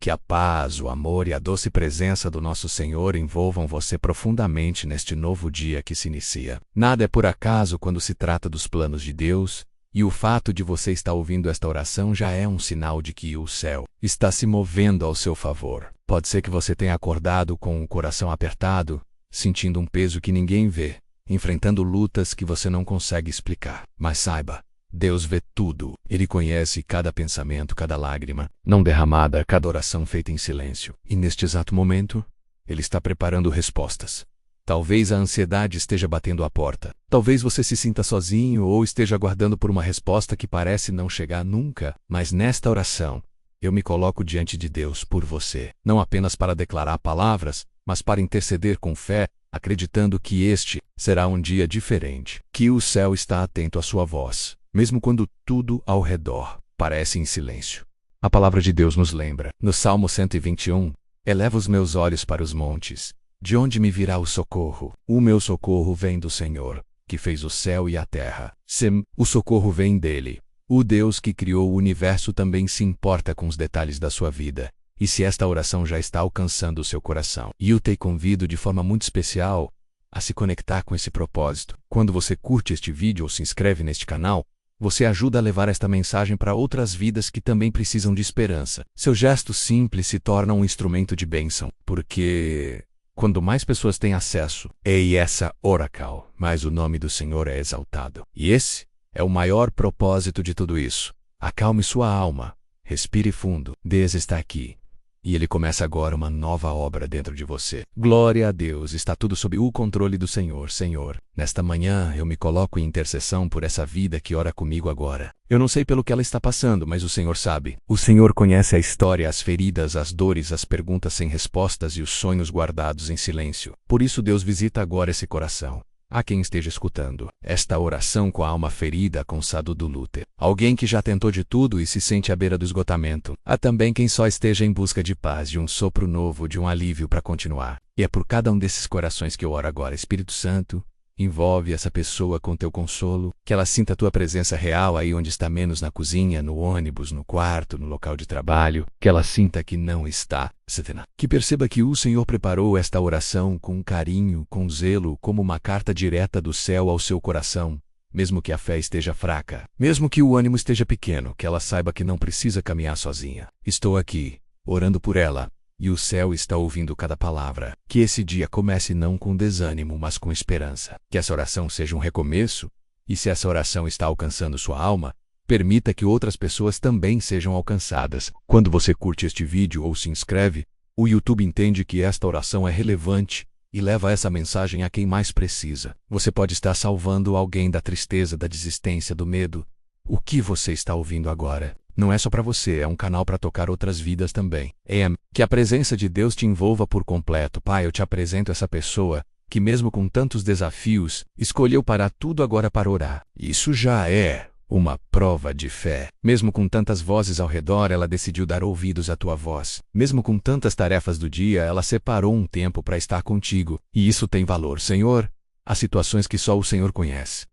Que a paz, o amor e a doce presença do nosso Senhor envolvam você profundamente neste novo dia que se inicia. Nada é por acaso quando se trata dos planos de Deus, e o fato de você estar ouvindo esta oração já é um sinal de que o céu está se movendo ao seu favor. Pode ser que você tenha acordado com o coração apertado, sentindo um peso que ninguém vê, enfrentando lutas que você não consegue explicar. Mas saiba, Deus vê tudo. Ele conhece cada pensamento, cada lágrima, não derramada, cada oração feita em silêncio. E neste exato momento, Ele está preparando respostas. Talvez a ansiedade esteja batendo à porta. Talvez você se sinta sozinho ou esteja aguardando por uma resposta que parece não chegar nunca. Mas nesta oração, eu me coloco diante de Deus por você. Não apenas para declarar palavras, mas para interceder com fé, acreditando que este será um dia diferente. Que o céu está atento à sua voz, mesmo quando tudo ao redor parece em silêncio. A palavra de Deus nos lembra, no Salmo 121, eleva os meus olhos para os montes. De onde me virá o socorro? O meu socorro vem do Senhor, que fez o céu e a terra. O socorro vem dele. O Deus que criou o universo também se importa com os detalhes da sua vida. E se esta oração já está alcançando o seu coração, eu te convido de forma muito especial a se conectar com esse propósito. Quando você curte este vídeo ou se inscreve neste canal, você ajuda a levar esta mensagem para outras vidas que também precisam de esperança. Seu gesto simples se torna um instrumento de bênção, porque quando mais pessoas têm acesso, essa Oracle, mais o nome do Senhor é exaltado. E esse é o maior propósito de tudo isso. Acalme sua alma, respire fundo. Deus está aqui. E Ele começa agora uma nova obra dentro de você. Glória a Deus, está tudo sob o controle do Senhor. Senhor, nesta manhã eu me coloco em intercessão por essa vida que ora comigo agora. Eu não sei pelo que ela está passando, mas o Senhor sabe. O Senhor conhece a história, as feridas, as dores, as perguntas sem respostas e os sonhos guardados em silêncio. Por isso Deus visita agora esse coração. Há quem esteja escutando esta oração com a alma ferida, cansado do luto. Alguém que já tentou de tudo e se sente à beira do esgotamento. Há também quem só esteja em busca de paz, de um sopro novo, de um alívio para continuar. E é por cada um desses corações que eu oro agora. Espírito Santo, envolve essa pessoa com teu consolo, que ela sinta a tua presença real aí onde está, menos na cozinha, no ônibus, no quarto, no local de trabalho, que ela sinta que não está, que perceba que o Senhor preparou esta oração com carinho, com zelo, como uma carta direta do céu ao seu coração, mesmo que a fé esteja fraca, mesmo que o ânimo esteja pequeno, que ela saiba que não precisa caminhar sozinha. Estou aqui, orando por ela. E o céu está ouvindo cada palavra. Que esse dia comece não com desânimo, mas com esperança. Que essa oração seja um recomeço. E se essa oração está alcançando sua alma, permita que outras pessoas também sejam alcançadas. Quando você curte este vídeo ou se inscreve, o YouTube entende que esta oração é relevante e leva essa mensagem a quem mais precisa. Você pode estar salvando alguém da tristeza, da desistência, do medo. O que você está ouvindo agora não é só para você, é um canal para tocar outras vidas também. Que a presença de Deus te envolva por completo. Pai, eu te apresento essa pessoa que, mesmo com tantos desafios, escolheu parar tudo agora para orar. Isso já é uma prova de fé. Mesmo com tantas vozes ao redor, ela decidiu dar ouvidos à tua voz. Mesmo com tantas tarefas do dia, ela separou um tempo para estar contigo. E isso tem valor, Senhor. Há situações que só o Senhor conhece.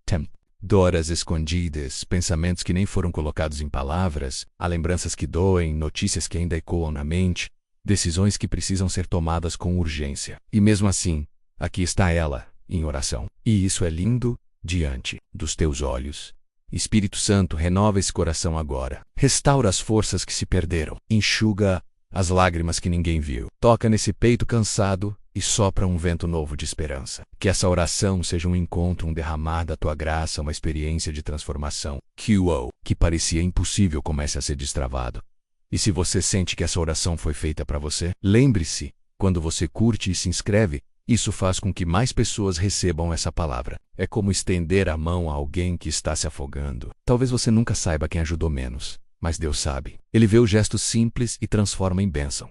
Dores escondidas, pensamentos que nem foram colocados em palavras, há lembranças que doem, notícias que ainda ecoam na mente, decisões que precisam ser tomadas com urgência. E mesmo assim, aqui está ela, em oração. E isso é lindo diante dos teus olhos. Espírito Santo, renova esse coração agora. Restaura as forças que se perderam. Enxuga as lágrimas que ninguém viu. Toca nesse peito cansado e sopra um vento novo de esperança. Que essa oração seja um encontro, um derramar da tua graça, uma experiência de transformação. Que o que parecia impossível comece a ser destravado. E se você sente que essa oração foi feita para você, lembre-se, quando você curte e se inscreve, isso faz com que mais pessoas recebam essa palavra. É como estender a mão a alguém que está se afogando. Talvez você nunca saiba quem ajudou menos, mas Deus sabe. Ele vê o gesto simples e transforma em bênção.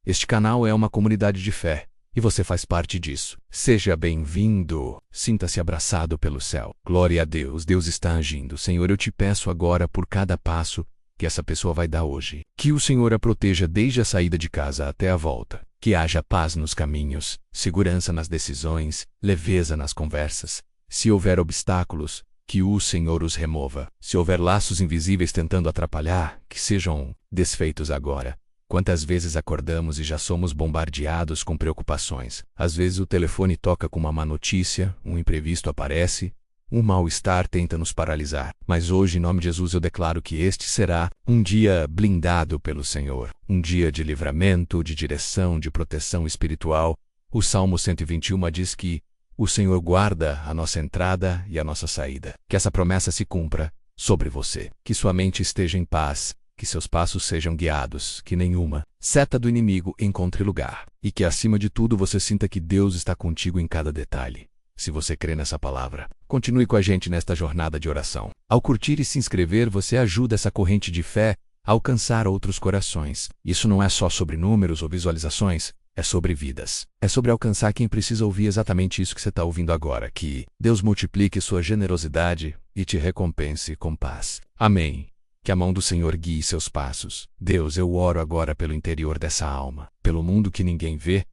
Este canal é uma comunidade de fé. E você faz parte disso. Seja bem-vindo. Sinta-se abraçado pelo céu. Glória a Deus. Deus está agindo. Senhor, eu te peço agora por cada passo que essa pessoa vai dar hoje. Que o Senhor a proteja desde a saída de casa até a volta. Que haja paz nos caminhos, segurança nas decisões, leveza nas conversas. Se houver obstáculos, que o Senhor os remova. Se houver laços invisíveis tentando atrapalhar, que sejam desfeitos agora. Quantas vezes acordamos e já somos bombardeados com preocupações? Às vezes o telefone toca com uma má notícia, um imprevisto aparece, um mal-estar tenta nos paralisar. Mas hoje, em nome de Jesus, eu declaro que este será um dia blindado pelo Senhor. Um dia de livramento, de direção, de proteção espiritual. O Salmo 121 diz que o Senhor guarda a nossa entrada e a nossa saída. Que essa promessa se cumpra sobre você. Que sua mente esteja em paz. Que seus passos sejam guiados. Que nenhuma seta do inimigo encontre lugar. E que, acima de tudo, você sinta que Deus está contigo em cada detalhe. Se você crê nessa palavra, continue com a gente nesta jornada de oração. Ao curtir e se inscrever, você ajuda essa corrente de fé a alcançar outros corações. Isso não é só sobre números ou visualizações, é sobre vidas. É sobre alcançar quem precisa ouvir exatamente isso que você está ouvindo agora. Que Deus multiplique sua generosidade e te recompense com paz. Amém. Que a mão do Senhor guie seus passos. Deus, eu oro agora pelo interior dessa alma, pelo mundo que ninguém vê.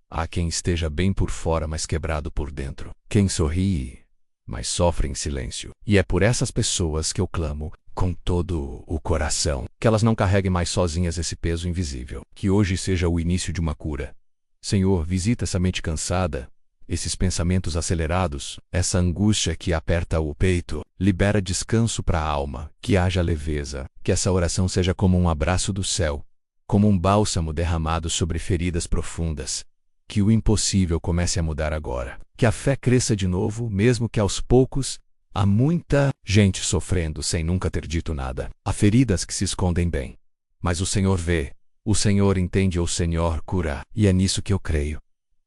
Há quem esteja bem por fora, mas quebrado por dentro. Quem sorri, mas sofre em silêncio. E é por essas pessoas que eu clamo com todo o coração. Que elas não carreguem mais sozinhas esse peso invisível. Que hoje seja o início de uma cura. Senhor, visita essa mente cansada, esses pensamentos acelerados, essa angústia que aperta o peito. Libera descanso para a alma. Que haja leveza. Que essa oração seja como um abraço do céu, como um bálsamo derramado sobre feridas profundas. Que o impossível comece a mudar agora. Que a fé cresça de novo, mesmo que aos poucos. Há muita gente sofrendo sem nunca ter dito nada. Há feridas que se escondem bem. Mas o Senhor vê, o Senhor entende, o Senhor cura. E é nisso que eu creio.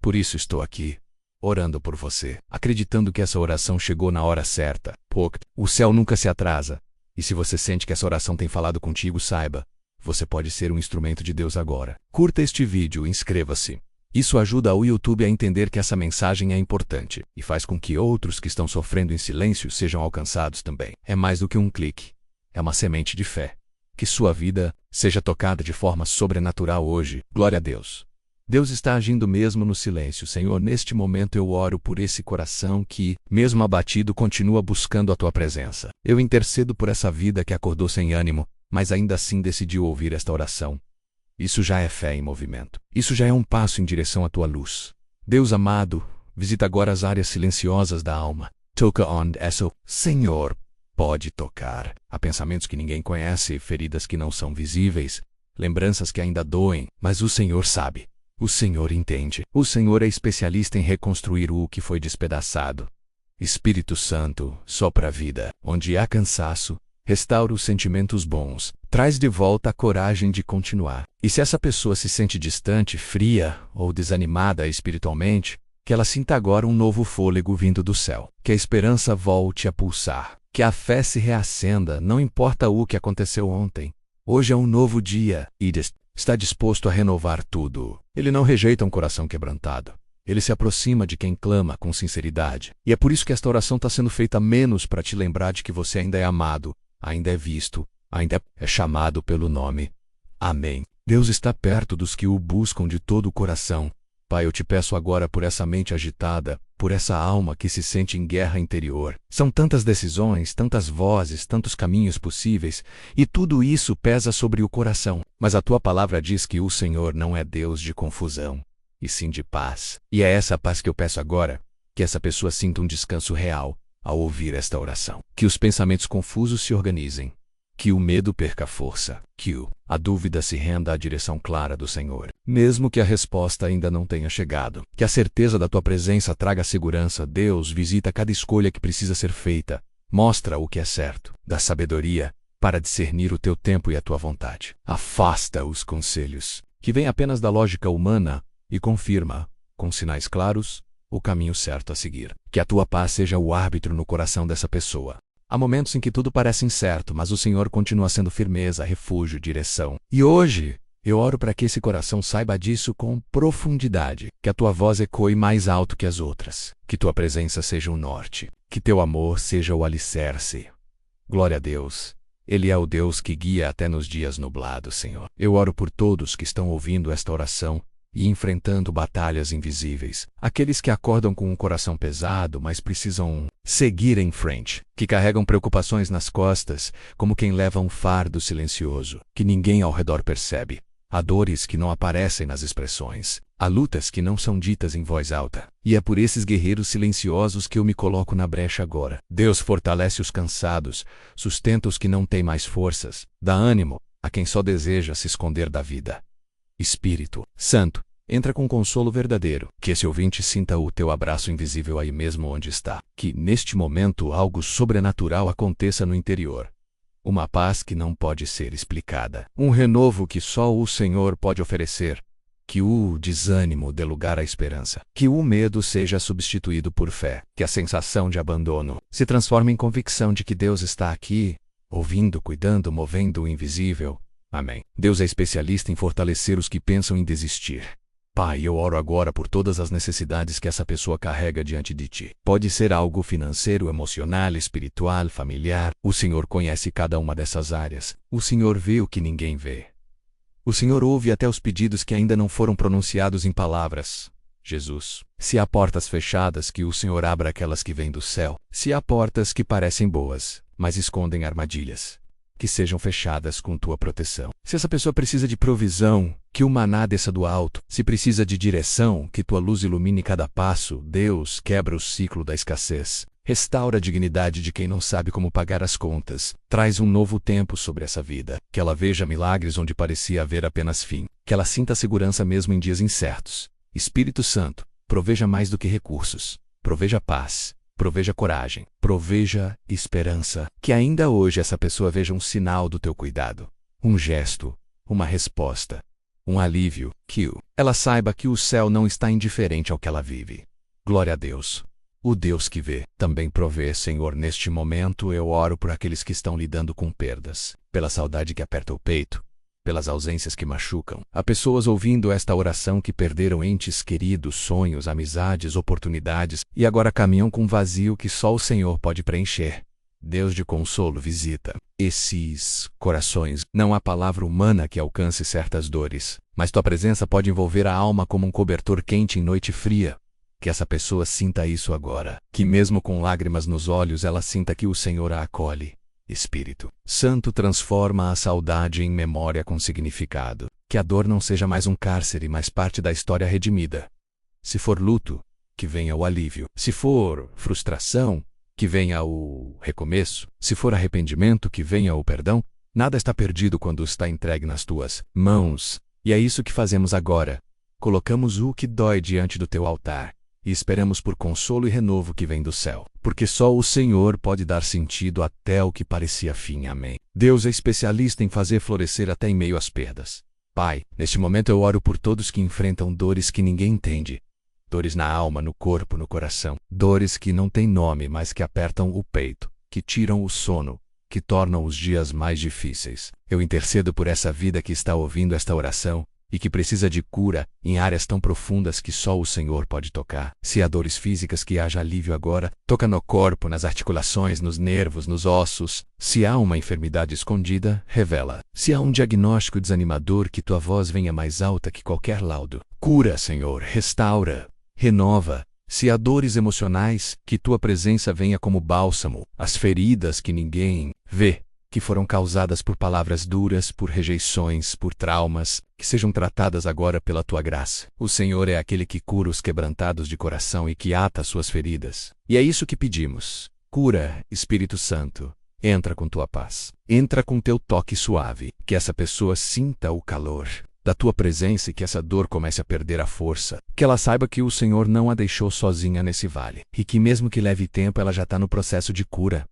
Por isso estou aqui, orando por você, acreditando que essa oração chegou na hora certa. Porque o céu nunca se atrasa. E se você sente que essa oração tem falado contigo, saiba, você pode ser um instrumento de Deus agora. Curta este vídeo e inscreva-se. Isso ajuda o YouTube a entender que essa mensagem é importante e faz com que outros que estão sofrendo em silêncio sejam alcançados também. É mais do que um clique. É uma semente de fé. Que sua vida seja tocada de forma sobrenatural hoje. Glória a Deus. Deus está agindo mesmo no silêncio. Senhor, neste momento eu oro por esse coração que, mesmo abatido, continua buscando a Tua presença. Eu intercedo por essa vida que acordou sem ânimo, mas ainda assim decidiu ouvir esta oração. Isso já é fé em movimento. Isso já é um passo em direção à Tua luz. Deus amado, visita agora as áreas silenciosas da alma. Toca onde essa, Senhor, pode tocar. Há pensamentos que ninguém conhece, feridas que não são visíveis, lembranças que ainda doem, mas o Senhor sabe. O Senhor entende. O Senhor é especialista em reconstruir o que foi despedaçado. Espírito Santo, sopra a vida. Onde há cansaço, restaura os sentimentos bons. Traz de volta a coragem de continuar. E se essa pessoa se sente distante, fria ou desanimada espiritualmente, que ela sinta agora um novo fôlego vindo do céu. Que a esperança volte a pulsar. Que a fé se reacenda, não importa o que aconteceu ontem. Hoje é um novo dia e está disposto a renovar tudo. Ele não rejeita um coração quebrantado. Ele se aproxima de quem clama com sinceridade. E é por isso que esta oração está sendo feita menos para te lembrar de que você ainda é amado, ainda é visto, ainda é chamado pelo nome. Amém. Deus está perto dos que o buscam de todo o coração. Pai, eu te peço agora por essa mente agitada, por essa alma que se sente em guerra interior. São tantas decisões, tantas vozes, tantos caminhos possíveis, e tudo isso pesa sobre o coração. Mas a tua palavra diz que o Senhor não é Deus de confusão, e sim de paz. E é essa paz que eu peço agora, que essa pessoa sinta um descanso real ao ouvir esta oração. Que os pensamentos confusos se organizem. Que o medo perca força. Que a dúvida se renda à direção clara do Senhor. Mesmo que a resposta ainda não tenha chegado. Que a certeza da tua presença traga segurança. Deus visita cada escolha que precisa ser feita. Mostra o que é certo. Dá sabedoria para discernir o teu tempo e a tua vontade. Afasta os conselhos que vêm apenas da lógica humana e confirma, com sinais claros, o caminho certo a seguir. Que a tua paz seja o árbitro no coração dessa pessoa. Há momentos em que tudo parece incerto, mas o Senhor continua sendo firmeza, refúgio, direção. E hoje, eu oro para que esse coração saiba disso com profundidade. Que a tua voz ecoe mais alto que as outras. Que tua presença seja o norte. Que teu amor seja o alicerce. Glória a Deus. Ele é o Deus que guia até nos dias nublados, Senhor. Eu oro por todos que estão ouvindo esta oração e enfrentando batalhas invisíveis. Aqueles que acordam com um coração pesado, mas precisam seguir em frente. Que carregam preocupações nas costas, como quem leva um fardo silencioso, que ninguém ao redor percebe. Há dores que não aparecem nas expressões. Há lutas que não são ditas em voz alta. E é por esses guerreiros silenciosos que eu me coloco na brecha agora. Deus fortalece os cansados, sustenta os que não têm mais forças, dá ânimo a quem só deseja se esconder da vida. Espírito Santo, entra com consolo verdadeiro. Que esse ouvinte sinta o teu abraço invisível aí mesmo onde está. Que, neste momento, algo sobrenatural aconteça no interior. Uma paz que não pode ser explicada. Um renovo que só o Senhor pode oferecer. Que o desânimo dê lugar à esperança. Que o medo seja substituído por fé. Que a sensação de abandono se transforme em convicção de que Deus está aqui, ouvindo, cuidando, movendo o invisível. Amém. Deus é especialista em fortalecer os que pensam em desistir. Pai, eu oro agora por todas as necessidades que essa pessoa carrega diante de Ti. Pode ser algo financeiro, emocional, espiritual, familiar. O Senhor conhece cada uma dessas áreas. O Senhor vê o que ninguém vê. O Senhor ouve até os pedidos que ainda não foram pronunciados em palavras. Jesus, se há portas fechadas, que o Senhor abra aquelas que vêm do céu. Se há portas que parecem boas, mas escondem armadilhas, que sejam fechadas com Tua proteção. Se essa pessoa precisa de provisão, que o maná desça do alto. Se precisa de direção, que Tua luz ilumine cada passo. Deus, quebra o ciclo da escassez. Restaura a dignidade de quem não sabe como pagar as contas. Traz um novo tempo sobre essa vida. Que ela veja milagres onde parecia haver apenas fim. Que ela sinta segurança mesmo em dias incertos. Espírito Santo, proveja mais do que recursos. Proveja paz. Proveja coragem. Proveja esperança. Que ainda hoje essa pessoa veja um sinal do Teu cuidado. Um gesto. Uma resposta. Um alívio. Que ela saiba que o céu não está indiferente ao que ela vive. Glória a Deus. O Deus que vê, também provê, Senhor. Neste momento eu oro por aqueles que estão lidando com perdas, pela saudade que aperta o peito, pelas ausências que machucam. Há pessoas ouvindo esta oração que perderam entes queridos, sonhos, amizades, oportunidades, e agora caminham com um vazio que só o Senhor pode preencher. Deus de consolo, visita esses corações. Não há palavra humana que alcance certas dores, mas Tua presença pode envolver a alma como um cobertor quente em noite fria. Que essa pessoa sinta isso agora. Que mesmo com lágrimas nos olhos ela sinta que o Senhor a acolhe. Espírito Santo, transforma a saudade em memória com significado. Que a dor não seja mais um cárcere, mas parte da história redimida. Se for luto, que venha o alívio. Se for frustração, que venha o recomeço. Se for arrependimento, que venha o perdão. Nada está perdido quando está entregue nas Tuas mãos. E é isso que fazemos agora. Colocamos o que dói diante do Teu altar. E esperamos por consolo e renovo que vem do céu. Porque só o Senhor pode dar sentido até o que parecia fim. Amém. Deus é especialista em fazer florescer até em meio às perdas. Pai, neste momento eu oro por todos que enfrentam dores que ninguém entende. Dores na alma, no corpo, no coração. Dores que não têm nome, mas que apertam o peito, que tiram o sono, que tornam os dias mais difíceis. Eu intercedo por essa vida que está ouvindo esta oração e que precisa de cura em áreas tão profundas que só o Senhor pode tocar. Se há dores físicas, que haja alívio agora. Toca no corpo, nas articulações, nos nervos, nos ossos. Se há uma enfermidade escondida, revela. Se há um diagnóstico desanimador, que Tua voz venha mais alta que qualquer laudo. Cura, Senhor, restaura, renova. Se há dores emocionais, que Tua presença venha como bálsamo. As feridas que ninguém vê, que foram causadas por palavras duras, por rejeições, por traumas, que sejam tratadas agora pela Tua graça. O Senhor é aquele que cura os quebrantados de coração e que ata suas feridas. E é isso que pedimos. Cura, Espírito Santo. Entra com Tua paz. Entra com Teu toque suave. Que essa pessoa sinta o calor da Tua presença e que essa dor comece a perder a força. Que ela saiba que o Senhor não a deixou sozinha nesse vale. E que mesmo que leve tempo, ela já está no processo de cura.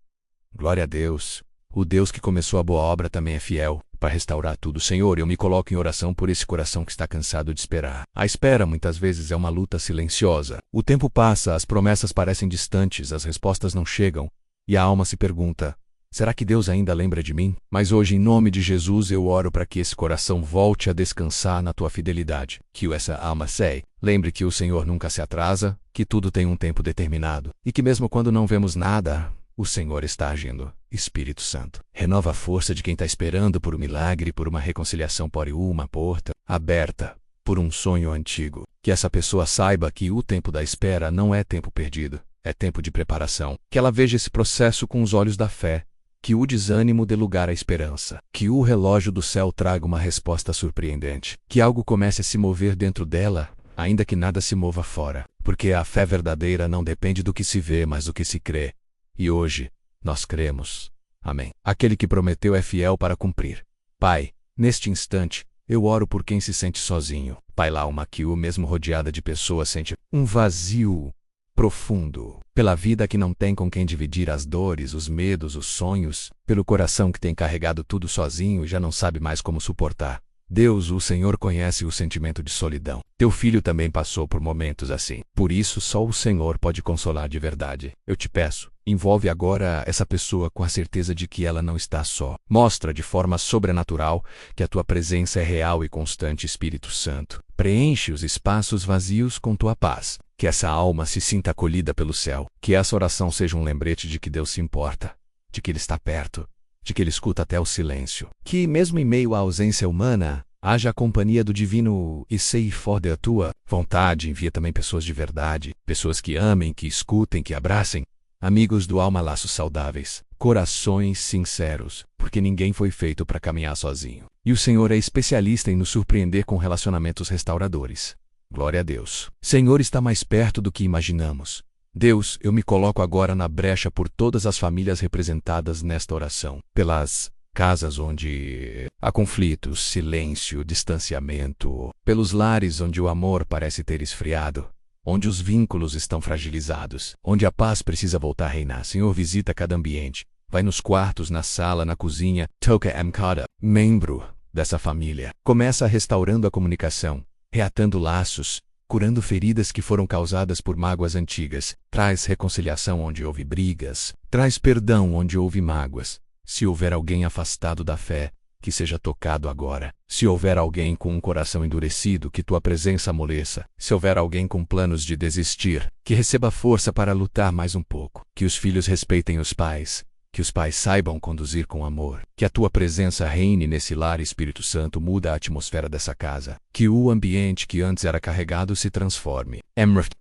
Glória a Deus. O Deus que começou a boa obra também é fiel para restaurar tudo. Senhor, eu me coloco em oração por esse coração que está cansado de esperar. A espera muitas vezes é uma luta silenciosa. O tempo passa, as promessas parecem distantes, as respostas não chegam, e a alma se pergunta: será que Deus ainda lembra de mim? Mas hoje, em nome de Jesus, eu oro para que esse coração volte a descansar na Tua fidelidade. Que essa alma sei, lembre que o Senhor nunca se atrasa, que tudo tem um tempo determinado, e que mesmo quando não vemos nada, o Senhor está agindo. Espírito Santo, renova a força de quem está esperando por um milagre, por uma reconciliação, por uma porta aberta, por um sonho antigo. Que essa pessoa saiba que o tempo da espera não é tempo perdido, é tempo de preparação. Que ela veja esse processo com os olhos da fé, Que o desânimo dê lugar à esperança. Que o relógio do céu traga uma resposta surpreendente. Que algo comece a se mover dentro dela, ainda que nada se mova fora. Porque a fé verdadeira não depende do que se vê, mas do que se crê. E hoje, nós cremos. Amém. Aquele que prometeu é fiel para cumprir. Pai, neste instante, eu oro por quem se sente sozinho. Pai, lá uma que o mesmo rodeada de pessoas sente um vazio profundo, pela vida que não tem com quem dividir as dores, os medos, os sonhos, pelo coração que tem carregado tudo sozinho e já não sabe mais como suportar. Deus, o Senhor conhece o sentimento de solidão. Teu filho também passou por momentos assim. Por isso, só o Senhor pode consolar de verdade. Eu te peço, envolve agora essa pessoa com a certeza de que ela não está só. Mostra de forma sobrenatural que a tua presença é real e constante, Espírito Santo. Preenche os espaços vazios com tua paz. Que essa alma se sinta acolhida pelo céu. Que essa oração seja um lembrete de que Deus se importa, de que Ele está perto, de que Ele escuta até o silêncio. Que, mesmo em meio à ausência humana, haja a companhia do divino e sei for da tua vontade. Envia também pessoas de verdade, pessoas que amem, que escutem, que abracem. Amigos do alma, laços saudáveis, corações sinceros, porque ninguém foi feito para caminhar sozinho. E o Senhor é especialista em nos surpreender com relacionamentos restauradores. Glória a Deus. Senhor está mais perto do que imaginamos. Deus, eu me coloco agora na brecha por todas as famílias representadas nesta oração. Pelas casas onde há conflitos, silêncio, distanciamento. Pelos lares onde o amor parece ter esfriado. Onde os vínculos estão fragilizados. Onde a paz precisa voltar a reinar. Senhor, visita cada ambiente. Vai nos quartos, na sala, na cozinha. Toca cada membro dessa família. Começa restaurando a comunicação. Reatando laços, curando feridas que foram causadas por mágoas antigas. Traz reconciliação onde houve brigas. Traz perdão onde houve mágoas. Se houver alguém afastado da fé, que seja tocado agora. Se houver alguém com um coração endurecido, que tua presença amoleça. Se houver alguém com planos de desistir, que receba força para lutar mais um pouco. Que os filhos respeitem os pais. Que os pais saibam conduzir com amor. Que a tua presença reine nesse lar, Espírito Santo, muda a atmosfera dessa casa. Que o ambiente que antes era carregado se transforme.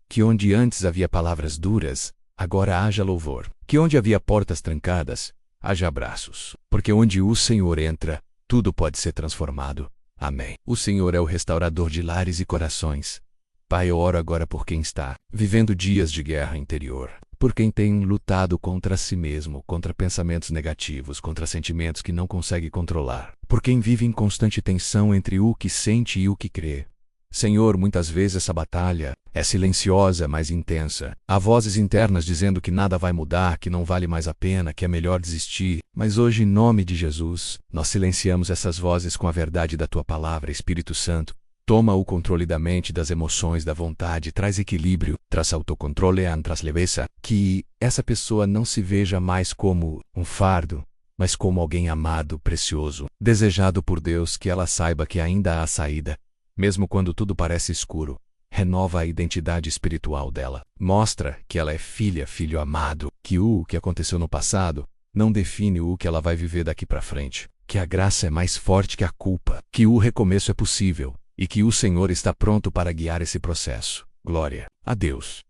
Que onde antes havia palavras duras, agora haja louvor. Que onde havia portas trancadas, haja abraços. Porque onde o Senhor entra, tudo pode ser transformado. Amém. O Senhor é o restaurador de lares e corações. Pai, eu oro agora por quem está vivendo dias de guerra interior. Por quem tem lutado contra si mesmo, contra pensamentos negativos, contra sentimentos que não consegue controlar. Por quem vive em constante tensão entre o que sente e o que crê. Senhor, muitas vezes essa batalha é silenciosa, mas intensa. Há vozes internas dizendo que nada vai mudar, que não vale mais a pena, que é melhor desistir. Mas hoje, em nome de Jesus, nós silenciamos essas vozes com a verdade da Tua Palavra, Espírito Santo. Toma o controle da mente, das emoções, da vontade, traz equilíbrio, traz autocontrole, traz leveza. Que essa pessoa não se veja mais como um fardo, mas como alguém amado, precioso, desejado por Deus. Que ela saiba que ainda há saída, mesmo quando tudo parece escuro. Renova a identidade espiritual dela. Mostra que ela é filha, filho amado. Que o que aconteceu no passado não define o que ela vai viver daqui para frente. Que a graça é mais forte que a culpa. Que o recomeço é possível. E que o Senhor está pronto para guiar esse processo. Glória a Deus.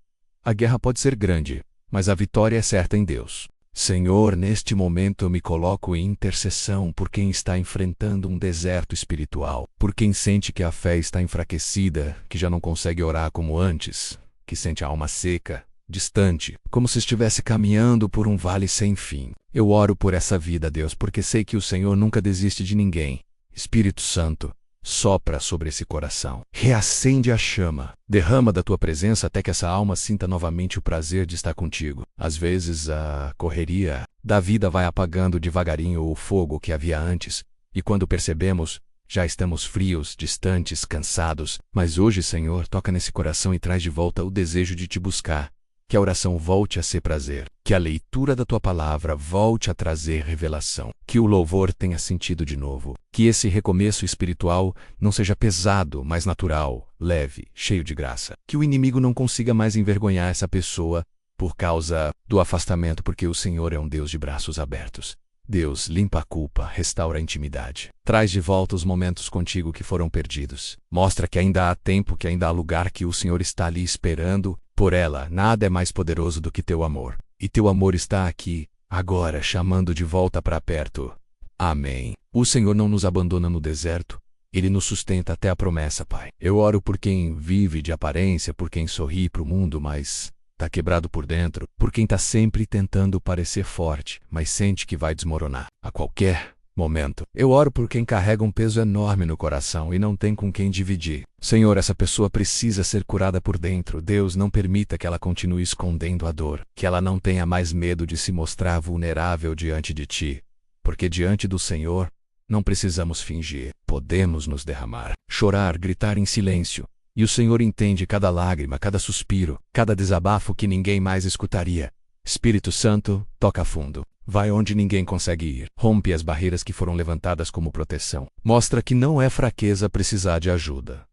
A guerra pode ser grande, mas a vitória é certa em Deus. Senhor, neste momento eu me coloco em intercessão por quem está enfrentando um deserto espiritual, por quem sente que a fé está enfraquecida, que já não consegue orar como antes, que sente a alma seca, distante, como se estivesse caminhando por um vale sem fim. Eu oro por essa vida, Deus, porque sei que o Senhor nunca desiste de ninguém. Espírito Santo, sopra sobre esse coração. Reacende a chama. Derrama da tua presença até que essa alma sinta novamente o prazer de estar contigo. Às vezes a correria da vida vai apagando devagarinho o fogo que havia antes, e quando percebemos, já estamos frios, distantes, cansados. Mas hoje, Senhor, toca nesse coração e traz de volta o desejo de te buscar. Que a oração volte a ser prazer. Que a leitura da tua palavra volte a trazer revelação. Que o louvor tenha sentido de novo. Que esse recomeço espiritual não seja pesado, mas natural, leve, cheio de graça. Que o inimigo não consiga mais envergonhar essa pessoa por causa do afastamento, porque o Senhor é um Deus de braços abertos. Deus, limpa a culpa, restaura a intimidade. Traz de volta os momentos contigo que foram perdidos. Mostra que ainda há tempo, que ainda há lugar, que o Senhor está ali esperando por ela. Nada é mais poderoso do que teu amor. E teu amor está aqui, agora chamando de volta para perto. Amém. O Senhor não nos abandona no deserto. Ele nos sustenta até a promessa, Pai. Eu oro por quem vive de aparência, por quem sorri para o mundo, mas tá quebrado por dentro, por quem tá sempre tentando parecer forte, mas sente que vai desmoronar a qualquer momento. Eu oro por quem carrega um peso enorme no coração e não tem com quem dividir. Senhor, essa pessoa precisa ser curada por dentro. Deus, não permita que ela continue escondendo a dor, que ela não tenha mais medo de se mostrar vulnerável diante de Ti, porque diante do Senhor não precisamos fingir, podemos nos derramar, chorar, gritar em silêncio. E o Senhor entende cada lágrima, cada suspiro, cada desabafo que ninguém mais escutaria. Espírito Santo, toca fundo. Vai onde ninguém consegue ir. Rompe as barreiras que foram levantadas como proteção. Mostra que não é fraqueza precisar de ajuda.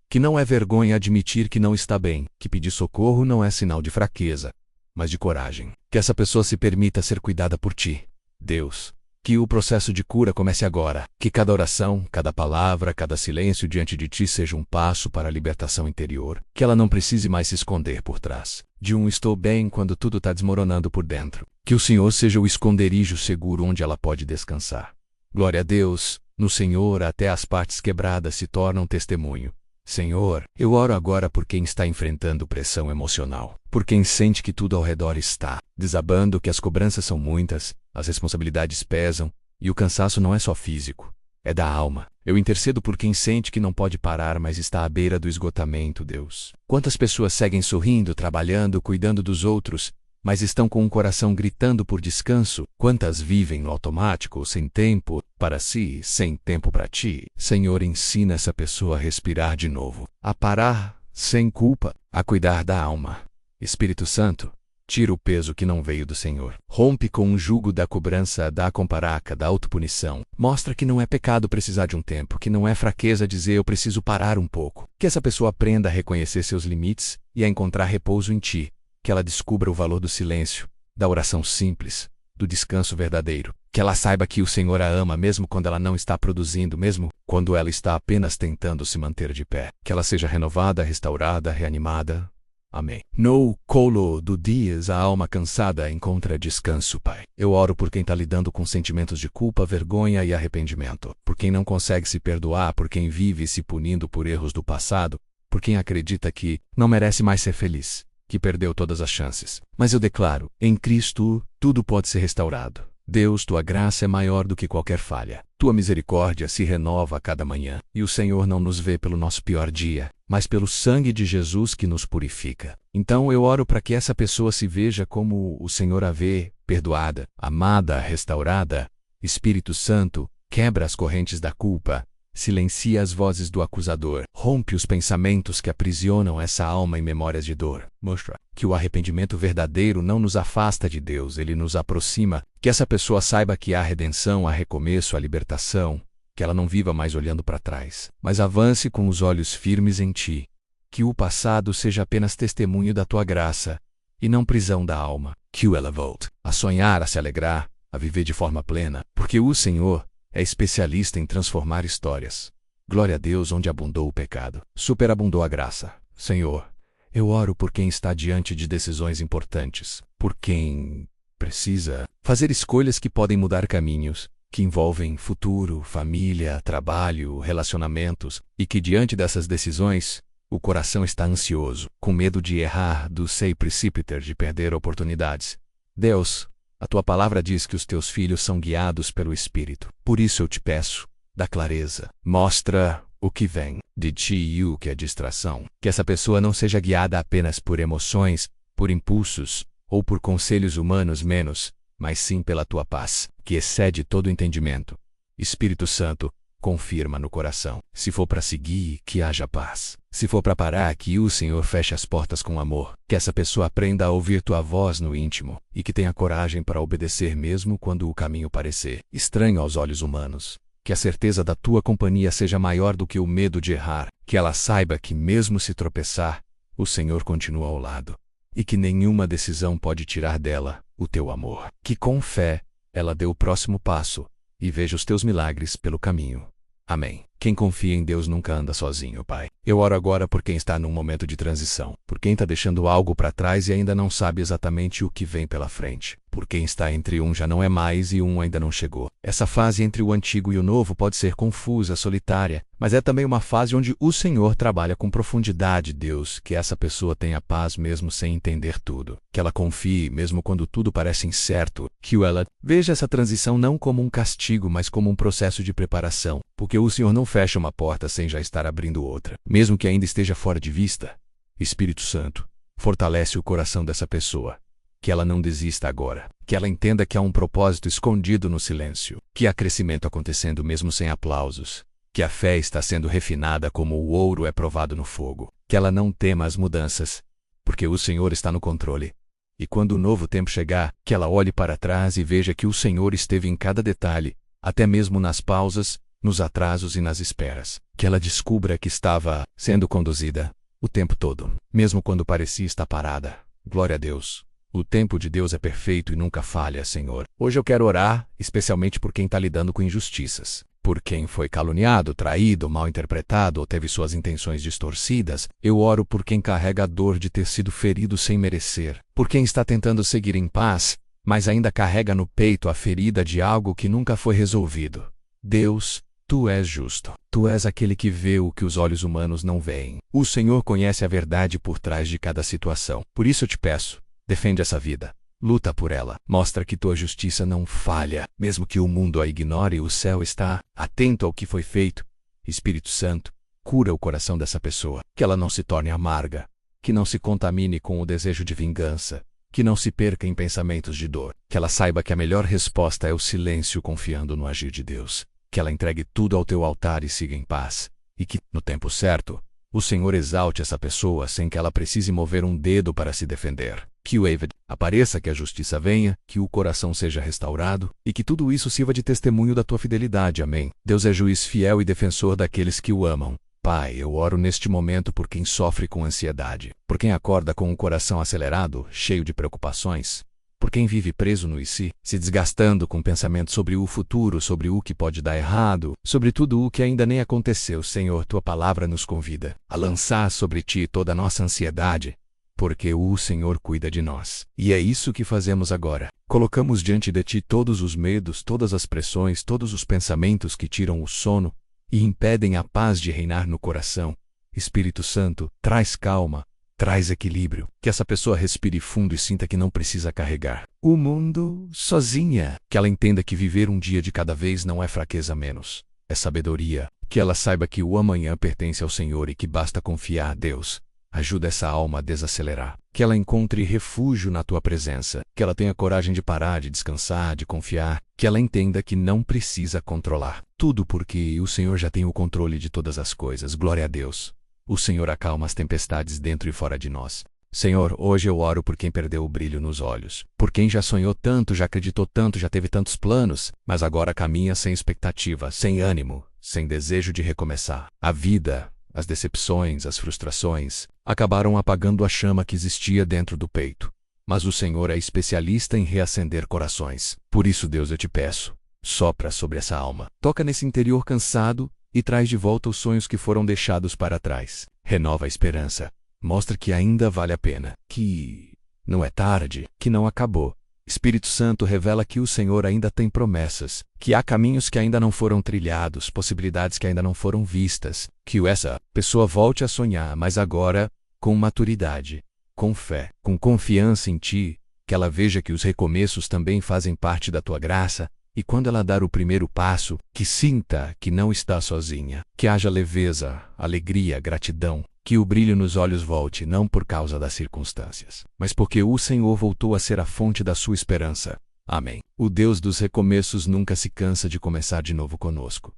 Que não é vergonha admitir que não está bem. Que pedir socorro não é sinal de fraqueza, mas de coragem. Que essa pessoa se permita ser cuidada por Ti. Deus, que o processo de cura comece agora. Que cada oração, cada palavra, cada silêncio diante de Ti seja um passo para a libertação interior. Que ela não precise mais se esconder por trás de um estou bem quando tudo está desmoronando por dentro. Que o Senhor seja o esconderijo seguro onde ela pode descansar. Glória a Deus, no Senhor até as partes quebradas se tornam testemunho. Senhor, eu oro agora por quem está enfrentando pressão emocional, por quem sente que tudo ao redor está desabando, que as cobranças são muitas, as responsabilidades pesam, e o cansaço não é só físico, é da alma. Eu intercedo por quem sente que não pode parar, mas está à beira do esgotamento, Deus. Quantas pessoas seguem sorrindo, trabalhando, cuidando dos outros, mas estão com o coração gritando por descanso? Quantas vivem no automático, sem tempo para si, sem tempo para Ti? Senhor, ensina essa pessoa a respirar de novo, a parar, sem culpa, a cuidar da alma. Espírito Santo, tira o peso que não veio do Senhor. Rompe com o jugo da cobrança, da comparaca, da autopunição. Mostra que não é pecado precisar de um tempo, que não é fraqueza dizer eu preciso parar um pouco. Que essa pessoa aprenda a reconhecer seus limites e a encontrar repouso em Ti. Que ela descubra o valor do silêncio, da oração simples, do descanso verdadeiro. Que ela saiba que o Senhor a ama mesmo quando ela não está produzindo, mesmo quando ela está apenas tentando se manter de pé. Que ela seja renovada, restaurada, reanimada. Amém. No colo do dias a alma cansada encontra descanso, Pai. Eu oro por quem está lidando com sentimentos de culpa, vergonha e arrependimento. Por quem não consegue se perdoar, por quem vive se punindo por erros do passado, por quem acredita que não merece mais ser feliz, que perdeu todas as chances. Mas eu declaro, em Cristo, tudo pode ser restaurado. Deus, Tua graça é maior do que qualquer falha. Tua misericórdia se renova a cada manhã. E o Senhor não nos vê pelo nosso pior dia, mas pelo sangue de Jesus que nos purifica. Então eu oro para que essa pessoa se veja como o Senhor a vê, perdoada, amada, restaurada. Espírito Santo, quebra as correntes da culpa. Silencia as vozes do acusador. Rompe os pensamentos que aprisionam essa alma em memórias de dor. Mostra que o arrependimento verdadeiro não nos afasta de Deus, ele nos aproxima. Que essa pessoa saiba que há redenção, há recomeço, há libertação. Que ela não viva mais olhando para trás, mas avance com os olhos firmes em Ti. Que o passado seja apenas testemunho da Tua graça, e não prisão da alma. Que ela volte a sonhar, a se alegrar, a viver de forma plena, porque o Senhor é especialista em transformar histórias. Glória a Deus, onde abundou o pecado, superabundou a graça. Senhor, eu oro por quem está diante de decisões importantes, por quem precisa fazer escolhas que podem mudar caminhos, que envolvem futuro, família, trabalho, relacionamentos, e que diante dessas decisões, o coração está ansioso, com medo de errar, do sei precipiter, de perder oportunidades. Deus, a Tua palavra diz que os Teus filhos são guiados pelo Espírito. Por isso eu te peço, dá clareza. Mostra o que vem de Ti e o que é distração. Que essa pessoa não seja guiada apenas por emoções, por impulsos, ou por conselhos humanos menos, mas sim pela Tua paz, que excede todo entendimento. Espírito Santo, confirma no coração. Se for para seguir, que haja paz. Se for para parar, que o Senhor feche as portas com amor. Que essa pessoa aprenda a ouvir Tua voz no íntimo e que tenha coragem para obedecer mesmo quando o caminho parecer estranho aos olhos humanos. Que a certeza da Tua companhia seja maior do que o medo de errar. Que ela saiba que mesmo se tropeçar, o Senhor continua ao lado. E que nenhuma decisão pode tirar dela o Teu amor. Que com fé, ela dê o próximo passo e veja os Teus milagres pelo caminho. Amém. Quem confia em Deus nunca anda sozinho, Pai. Eu oro agora por quem está num momento de transição, por quem está deixando algo para trás e ainda não sabe exatamente o que vem pela frente. Por quem está entre um já não é mais e um ainda não chegou. Essa fase entre o antigo e o novo pode ser confusa, solitária, mas é também uma fase onde o Senhor trabalha com profundidade. Deus, que essa pessoa tenha paz mesmo sem entender tudo. Que ela confie mesmo quando tudo parece incerto. Que ela veja essa transição não como um castigo, mas como um processo de preparação. Porque o Senhor não fecha uma porta sem já estar abrindo outra. Mesmo que ainda esteja fora de vista. Espírito Santo, fortalece o coração dessa pessoa. Que ela não desista agora. Que ela entenda que há um propósito escondido no silêncio. Que há crescimento acontecendo mesmo sem aplausos. Que a fé está sendo refinada como o ouro é provado no fogo. Que ela não tema as mudanças, porque o Senhor está no controle. E quando o novo tempo chegar, que ela olhe para trás e veja que o Senhor esteve em cada detalhe, até mesmo nas pausas, nos atrasos e nas esperas. Que ela descubra que estava sendo conduzida o tempo todo, mesmo quando parecia estar parada. Glória a Deus. O tempo de Deus é perfeito e nunca falha, Senhor. Hoje eu quero orar, especialmente por quem está lidando com injustiças. Por quem foi caluniado, traído, mal interpretado ou teve suas intenções distorcidas. Eu oro por quem carrega a dor de ter sido ferido sem merecer. Por quem está tentando seguir em paz, mas ainda carrega no peito a ferida de algo que nunca foi resolvido. Deus, Tu és justo. Tu és aquele que vê o que os olhos humanos não veem. O Senhor conhece a verdade por trás de cada situação. Por isso eu te peço, defende essa vida. Luta por ela. Mostra que tua justiça não falha. Mesmo que o mundo a ignore, o céu está atento ao que foi feito. Espírito Santo, cura o coração dessa pessoa. Que ela não se torne amarga. Que não se contamine com o desejo de vingança. Que não se perca em pensamentos de dor. Que ela saiba que a melhor resposta é o silêncio confiando no agir de Deus. Que ela entregue tudo ao teu altar e siga em paz. E que, no tempo certo, o Senhor exalte essa pessoa sem que ela precise mover um dedo para se defender. Que o Eved apareça, que a justiça venha, que o coração seja restaurado e que tudo isso sirva de testemunho da tua fidelidade. Amém. Deus é juiz fiel e defensor daqueles que o amam. Pai, eu oro neste momento por quem sofre com ansiedade, por quem acorda com o coração acelerado, cheio de preocupações, por quem vive preso no si, se desgastando com pensamentos sobre o futuro, sobre o que pode dar errado, sobre tudo o que ainda nem aconteceu. Senhor, tua palavra nos convida a lançar sobre ti toda a nossa ansiedade, porque o Senhor cuida de nós. E é isso que fazemos agora. Colocamos diante de ti todos os medos, todas as pressões, todos os pensamentos que tiram o sono e impedem a paz de reinar no coração. Espírito Santo, traz calma, traz equilíbrio, que essa pessoa respire fundo e sinta que não precisa carregar o mundo sozinha. Que ela entenda que viver um dia de cada vez não é fraqueza menos, é sabedoria. Que ela saiba que o amanhã pertence ao Senhor e que basta confiar a Deus. Ajuda essa alma a desacelerar. Que ela encontre refúgio na tua presença. Que ela tenha coragem de parar, de descansar, de confiar. Que ela entenda que não precisa controlar tudo, porque o Senhor já tem o controle de todas as coisas. Glória a Deus. O Senhor acalma as tempestades dentro e fora de nós. Senhor, hoje eu oro por quem perdeu o brilho nos olhos. Por quem já sonhou tanto, já acreditou tanto, já teve tantos planos, mas agora caminha sem expectativa, sem ânimo, sem desejo de recomeçar. A vida, as decepções, as frustrações, acabaram apagando a chama que existia dentro do peito. Mas o Senhor é especialista em reacender corações. Por isso, Deus, eu te peço, sopra sobre essa alma. Toca nesse interior cansado e traz de volta os sonhos que foram deixados para trás. Renova a esperança. Mostra que ainda vale a pena. Que não é tarde, que não acabou. Espírito Santo, revela que o Senhor ainda tem promessas, que há caminhos que ainda não foram trilhados, possibilidades que ainda não foram vistas, que essa pessoa volte a sonhar, mas agora com maturidade, com fé, com confiança em ti, que ela veja que os recomeços também fazem parte da tua graça, e quando ela dar o primeiro passo, que sinta que não está sozinha, que haja leveza, alegria, gratidão, que o brilho nos olhos volte não por causa das circunstâncias, mas porque o Senhor voltou a ser a fonte da sua esperança. Amém. O Deus dos recomeços nunca se cansa de começar de novo conosco.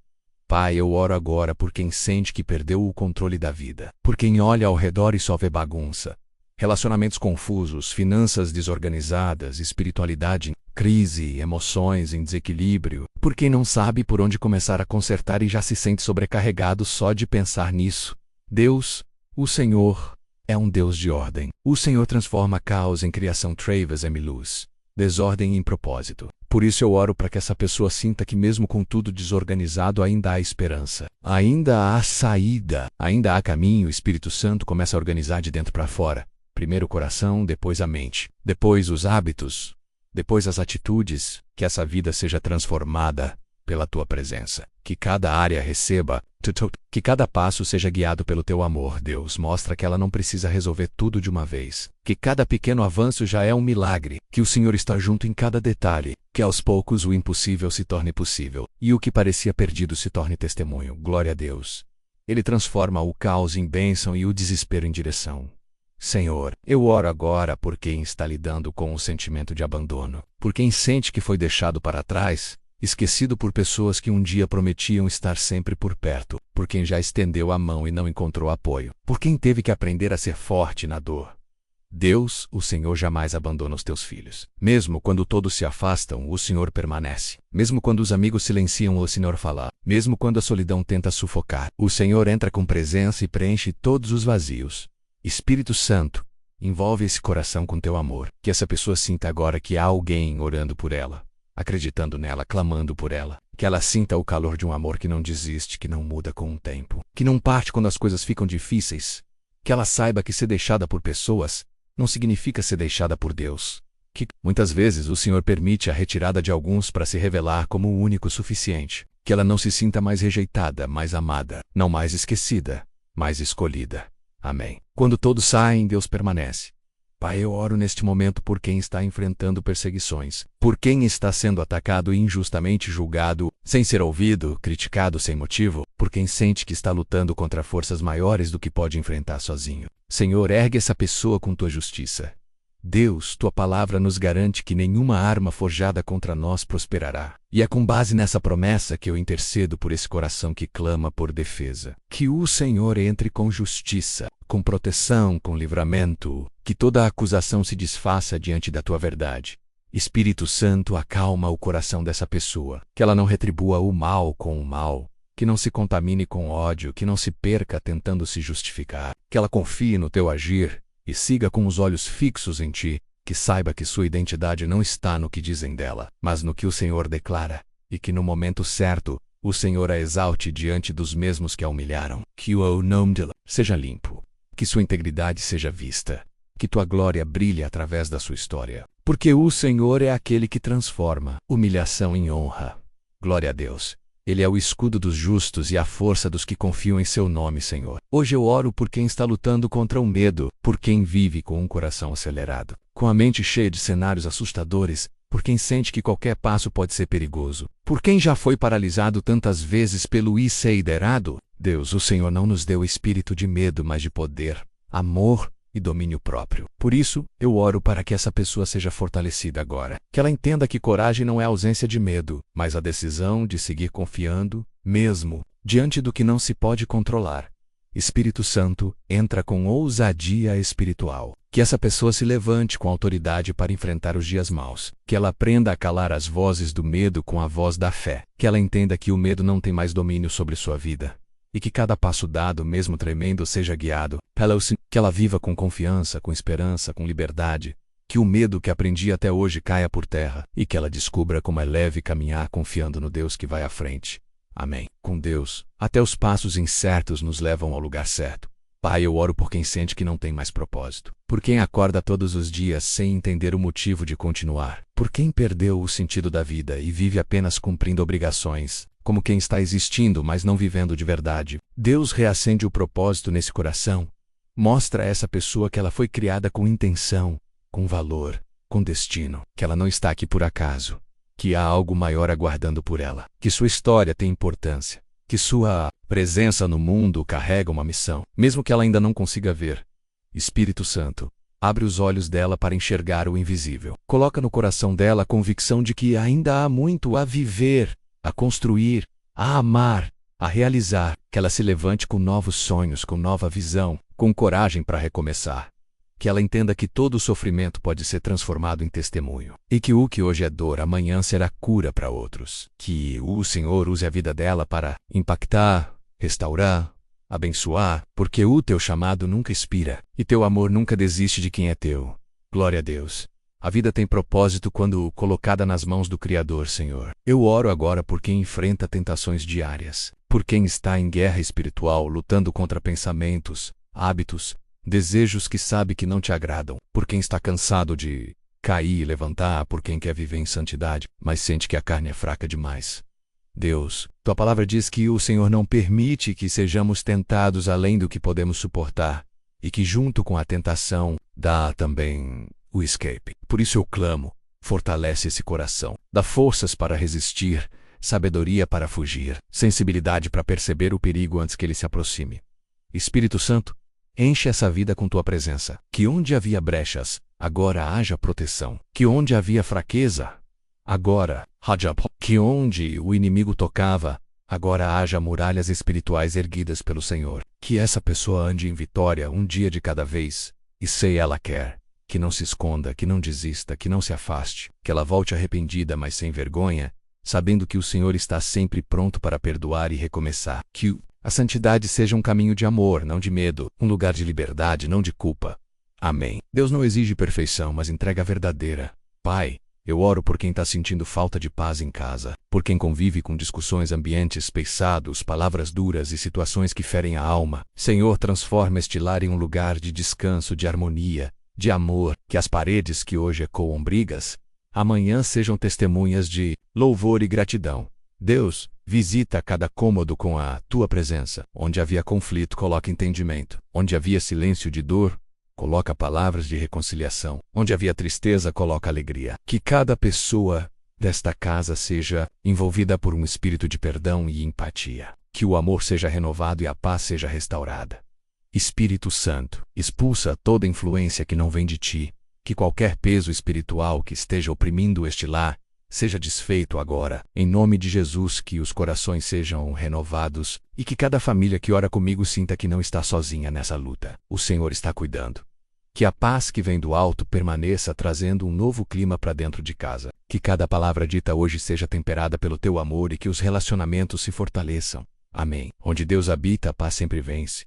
Pai, eu oro agora por quem sente que perdeu o controle da vida, por quem olha ao redor e só vê bagunça, relacionamentos confusos, finanças desorganizadas, espiritualidade em crise, emoções em desequilíbrio, por quem não sabe por onde começar a consertar e já se sente sobrecarregado só de pensar nisso. Deus, o Senhor, é um Deus de ordem. O Senhor transforma caos em criação, trevas em luz, desordem em propósito. Por isso eu oro para que essa pessoa sinta que mesmo com tudo desorganizado ainda há esperança. Ainda há saída, ainda há caminho. O Espírito Santo começa a organizar de dentro para fora. Primeiro o coração, depois a mente, depois os hábitos, depois as atitudes, que essa vida seja transformada pela tua presença. Que cada área receba, que cada passo seja guiado pelo teu amor. Deus, mostra que ela não precisa resolver tudo de uma vez. Que cada pequeno avanço já é um milagre. Que o Senhor está junto em cada detalhe. Que aos poucos o impossível se torne possível. E o que parecia perdido se torne testemunho. Glória a Deus. Ele transforma o caos em bênção e o desespero em direção. Senhor, eu oro agora por quem está lidando com o sentimento de abandono. Por quem sente que foi deixado para trás, esquecido por pessoas que um dia prometiam estar sempre por perto, por quem já estendeu a mão e não encontrou apoio, por quem teve que aprender a ser forte na dor. Deus, o Senhor jamais abandona os teus filhos. Mesmo quando todos se afastam, o Senhor permanece. Mesmo quando os amigos silenciam, o Senhor fala. Mesmo quando a solidão tenta sufocar, o Senhor entra com presença e preenche todos os vazios. Espírito Santo, envolve esse coração com teu amor, que essa pessoa sinta agora que há alguém orando por ela, acreditando nela, clamando por ela, que ela sinta o calor de um amor que não desiste, que não muda com o tempo, que não parte quando as coisas ficam difíceis, que ela saiba que ser deixada por pessoas não significa ser deixada por Deus, que muitas vezes o Senhor permite a retirada de alguns para se revelar como o único suficiente, que ela não se sinta mais rejeitada, mais amada, não mais esquecida, mais escolhida. Amém. Quando todos saem, Deus permanece. Pai, eu oro neste momento por quem está enfrentando perseguições, por quem está sendo atacado e injustamente julgado, sem ser ouvido, criticado sem motivo, por quem sente que está lutando contra forças maiores do que pode enfrentar sozinho. Senhor, ergue essa pessoa com tua justiça. Deus, tua palavra nos garante que nenhuma arma forjada contra nós prosperará. E é com base nessa promessa que eu intercedo por esse coração que clama por defesa. Que o Senhor entre com justiça, com proteção, com livramento, que toda acusação se desfaça diante da tua verdade. Espírito Santo, acalma o coração dessa pessoa, que ela não retribua o mal com o mal, que não se contamine com ódio, que não se perca tentando se justificar, que ela confie no teu agir, e siga com os olhos fixos em ti, que saiba que sua identidade não está no que dizem dela, mas no que o Senhor declara, e que no momento certo, o Senhor a exalte diante dos mesmos que a humilharam. Que o nome dela seja limpo, que sua integridade seja vista, que tua glória brilhe através da sua história, porque o Senhor é aquele que transforma humilhação em honra. Glória a Deus. Ele é o escudo dos justos e a força dos que confiam em seu nome, Senhor. Hoje eu oro por quem está lutando contra o medo, por quem vive com um coração acelerado, com a mente cheia de cenários assustadores, por quem sente que qualquer passo pode ser perigoso, por quem já foi paralisado tantas vezes pelo liderado. Deus, o Senhor não nos deu espírito de medo, mas de poder, amor e domínio próprio. Por isso, eu oro para que essa pessoa seja fortalecida agora. Que ela entenda que coragem não é ausência de medo, mas a decisão de seguir confiando, mesmo diante do que não se pode controlar. Espírito Santo, entra com ousadia espiritual. Que essa pessoa se levante com autoridade para enfrentar os dias maus. Que ela aprenda a calar as vozes do medo com a voz da fé. Que ela entenda que o medo não tem mais domínio sobre sua vida. E que cada passo dado, mesmo tremendo, seja guiado pelo Senhor. Que ela viva com confiança, com esperança, com liberdade. Que o medo que aprendi até hoje caia por terra. E que ela descubra como é leve caminhar confiando no Deus que vai à frente. Amém. Com Deus, até os passos incertos nos levam ao lugar certo. Pai, eu oro por quem sente que não tem mais propósito. Por quem acorda todos os dias sem entender o motivo de continuar. Por quem perdeu o sentido da vida e vive apenas cumprindo obrigações. Como quem está existindo, mas não vivendo de verdade. Deus, reacende o propósito nesse coração. Mostra a essa pessoa que ela foi criada com intenção, com valor, com destino. Que ela não está aqui por acaso. Que há algo maior aguardando por ela. Que sua história tem importância. Que sua presença no mundo carrega uma missão, mesmo que ela ainda não consiga ver. Espírito Santo, abre os olhos dela para enxergar o invisível. Coloca no coração dela a convicção de que ainda há muito a viver, a construir, a amar, a realizar. Que ela se levante com novos sonhos, com nova visão, com coragem para recomeçar. Que ela entenda que todo sofrimento pode ser transformado em testemunho. E que o que hoje é dor, amanhã será cura para outros. Que o Senhor use a vida dela para impactar, restaurar, abençoar, porque o teu chamado nunca expira, e teu amor nunca desiste de quem é teu. Glória a Deus. A vida tem propósito quando colocada nas mãos do Criador, Senhor. Eu oro agora por quem enfrenta tentações diárias, por quem está em guerra espiritual, lutando contra pensamentos, hábitos, desejos que sabe que não te agradam, por quem está cansado de cair e levantar por quem quer viver em santidade, mas sente que a carne é fraca demais. Deus, tua palavra diz que o Senhor não permite que sejamos tentados além do que podemos suportar, e que junto com a tentação dá também o escape. Por isso eu clamo, fortalece esse coração, dá forças para resistir, sabedoria para fugir, sensibilidade para perceber o perigo antes que ele se aproxime. Espírito Santo, enche essa vida com tua presença, que onde havia brechas, agora haja proteção, que onde havia fraqueza, agora, que onde o inimigo tocava, agora haja muralhas espirituais erguidas pelo Senhor. Que essa pessoa ande em vitória um dia de cada vez, e sei ela quer. Que não se esconda, que não desista, que não se afaste, que ela volte arrependida, mas sem vergonha, sabendo que o Senhor está sempre pronto para perdoar e recomeçar. Que a santidade seja um caminho de amor, não de medo, um lugar de liberdade, não de culpa. Amém. Deus não exige perfeição, mas entrega verdadeira. Pai, eu oro por quem está sentindo falta de paz em casa, por quem convive com discussões, ambientes pesados, palavras duras e situações que ferem a alma. Senhor, transforma este lar em um lugar de descanso, de harmonia, de amor, que as paredes que hoje ecoam brigas, amanhã sejam testemunhas de louvor e gratidão. Deus, visita cada cômodo com a tua presença. Onde havia conflito, coloca entendimento. Onde havia silêncio de dor, coloca palavras de reconciliação. Onde havia tristeza, coloca alegria. Que cada pessoa desta casa seja envolvida por um espírito de perdão e empatia. Que o amor seja renovado e a paz seja restaurada. Espírito Santo, expulsa toda influência que não vem de ti. Que qualquer peso espiritual que esteja oprimindo este lar seja desfeito agora. Em nome de Jesus, que os corações sejam renovados e que cada família que ora comigo sinta que não está sozinha nessa luta. O Senhor está cuidando. Que a paz que vem do alto permaneça trazendo um novo clima para dentro de casa. Que cada palavra dita hoje seja temperada pelo teu amor e que os relacionamentos se fortaleçam. Amém. Onde Deus habita, a paz sempre vence.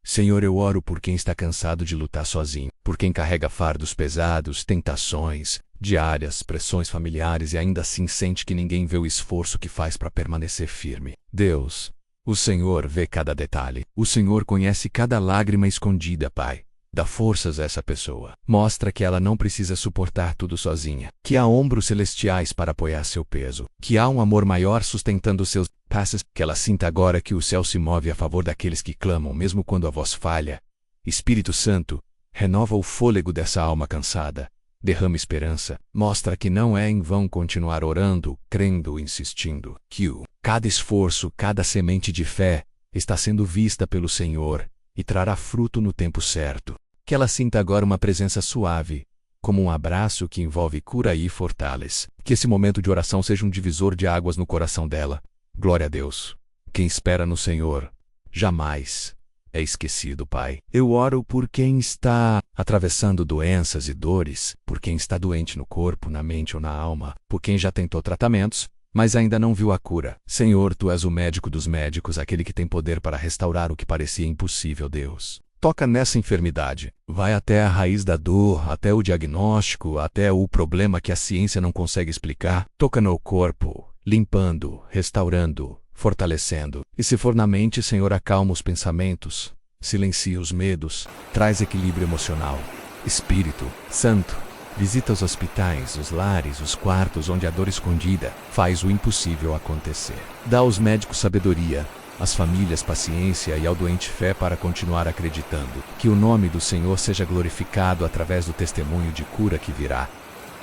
Senhor, eu oro por quem está cansado de lutar sozinho, por quem carrega fardos pesados, tentações diárias, pressões familiares e ainda assim sente que ninguém vê o esforço que faz para permanecer firme. Deus, o Senhor vê cada detalhe. O Senhor conhece cada lágrima escondida, Pai. Dá forças a essa pessoa. Mostra que ela não precisa suportar tudo sozinha. Que há ombros celestiais para apoiar seu peso. Que há um amor maior sustentando seus passos. Que ela sinta agora que o céu se move a favor daqueles que clamam, mesmo quando a voz falha. Espírito Santo, renova o fôlego dessa alma cansada. Derrama esperança. Mostra que não é em vão continuar orando, crendo, insistindo. Que cada esforço, cada semente de fé está sendo vista pelo Senhor e trará fruto no tempo certo. Que ela sinta agora uma presença suave, como um abraço que envolve cura e fortalece. Que esse momento de oração seja um divisor de águas no coração dela. Glória a Deus. Quem espera no Senhor jamais é esquecido, Pai. Eu oro por quem está atravessando doenças e dores, por quem está doente no corpo, na mente ou na alma, por quem já tentou tratamentos, mas ainda não viu a cura. Senhor, Tu és o médico dos médicos, aquele que tem poder para restaurar o que parecia impossível, Deus. Toca nessa enfermidade. Vai até a raiz da dor, até o diagnóstico, até o problema que a ciência não consegue explicar. Toca no corpo, limpando, restaurando, fortalecendo. E se for na mente, Senhor, acalma os pensamentos, silencia os medos, traz equilíbrio emocional. Espírito Santo, visita os hospitais, os lares, os quartos onde a dor escondida faz o impossível acontecer. Dá aos médicos sabedoria, às famílias paciência e ao doente fé para continuar acreditando. Que o nome do Senhor seja glorificado através do testemunho de cura que virá.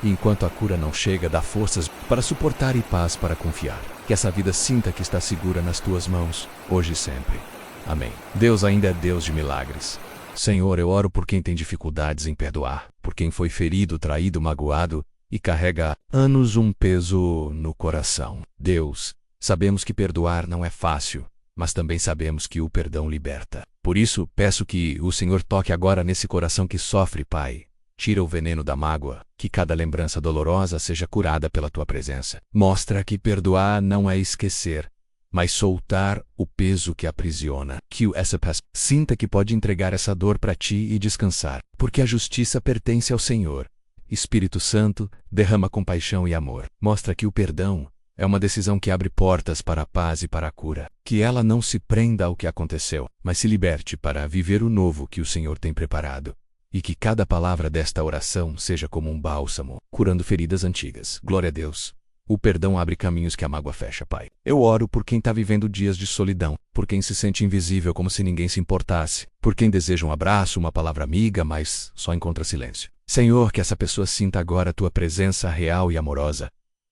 E enquanto a cura não chega, dá forças para suportar e paz para confiar. Que essa vida sinta que está segura nas Tuas mãos, hoje e sempre. Amém. Deus ainda é Deus de milagres. Senhor, eu oro por quem tem dificuldades em perdoar, por quem foi ferido, traído, magoado e carrega há anos um peso no coração. Deus, sabemos que perdoar não é fácil, mas também sabemos que o perdão liberta. Por isso, peço que o Senhor toque agora nesse coração que sofre, Pai. Tira o veneno da mágoa, que cada lembrança dolorosa seja curada pela Tua presença. Mostra que perdoar não é esquecer, mas soltar o peso que aprisiona. Que essa pessoa sinta que pode entregar essa dor para Ti e descansar, porque a justiça pertence ao Senhor. Espírito Santo, derrama compaixão e amor. Mostra que o perdão é uma decisão que abre portas para a paz e para a cura. Que ela não se prenda ao que aconteceu, mas se liberte para viver o novo que o Senhor tem preparado. e que cada palavra desta oração seja como um bálsamo, curando feridas antigas. Glória a Deus. O perdão abre caminhos que a mágoa fecha, Pai. Eu oro por quem está vivendo dias de solidão, por quem se sente invisível como se ninguém se importasse, por quem deseja um abraço, uma palavra amiga, mas só encontra silêncio. Senhor, que essa pessoa sinta agora a Tua presença real e amorosa.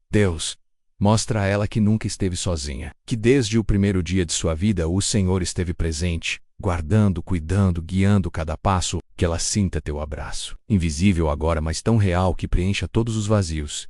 Deus, mostra a ela que nunca esteve sozinha, que desde o primeiro dia de sua vida o Senhor esteve presente, guardando, cuidando, guiando cada passo, que ela sinta Teu abraço, invisível agora, mas tão real que preencha todos os vazios.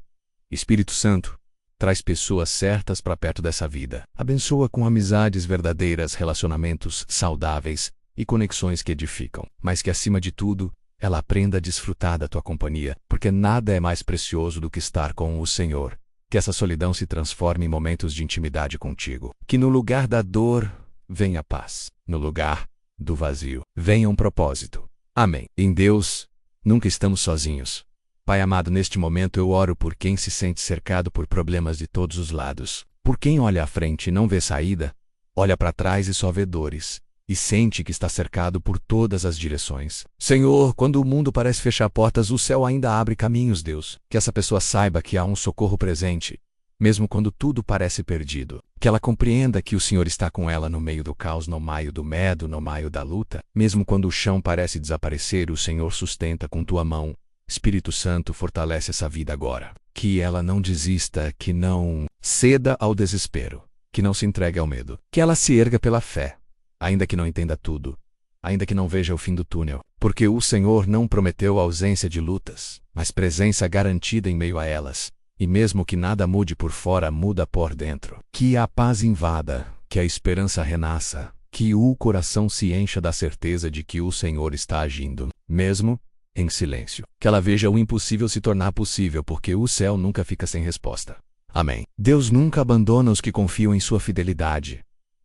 Espírito Santo, traz pessoas certas para perto dessa vida. Abençoa com amizades verdadeiras, relacionamentos saudáveis e conexões que edificam. Mas que, acima de tudo, ela aprenda a desfrutar da Tua companhia, porque nada é mais precioso do que estar com o Senhor. Que essa solidão se transforme em momentos de intimidade contigo. Que no lugar da dor, venha a paz. No lugar do vazio, venha um propósito. Amém. Em Deus, nunca estamos sozinhos. Pai amado, neste momento eu oro por quem se sente cercado por problemas de todos os lados. Por quem olha à frente e não vê saída, olha para trás e só vê dores, e sente que está cercado por todas as direções. Senhor, quando o mundo parece fechar portas, o céu ainda abre caminhos, Deus. Que essa pessoa saiba que há um socorro presente, mesmo quando tudo parece perdido. Que ela compreenda que o Senhor está com ela no meio do caos, no meio do medo, no meio da luta. Mesmo quando o chão parece desaparecer, o Senhor sustenta com Tua mão. Espírito Santo, fortalece essa vida agora. Que ela não desista, que não ceda ao desespero, que não se entregue ao medo. Que ela se erga pela fé, ainda que não entenda tudo, ainda que não veja o fim do túnel. Porque o Senhor não prometeu ausência de lutas, mas presença garantida em meio a elas. E mesmo que nada mude por fora, muda por dentro. Que a paz invada, que a esperança renasça, que o coração se encha da certeza de que o Senhor está agindo, mesmo em silêncio. Que ela veja o impossível se tornar possível, porque o céu nunca fica sem resposta. Amém. Deus nunca abandona os que confiam em Sua fidelidade.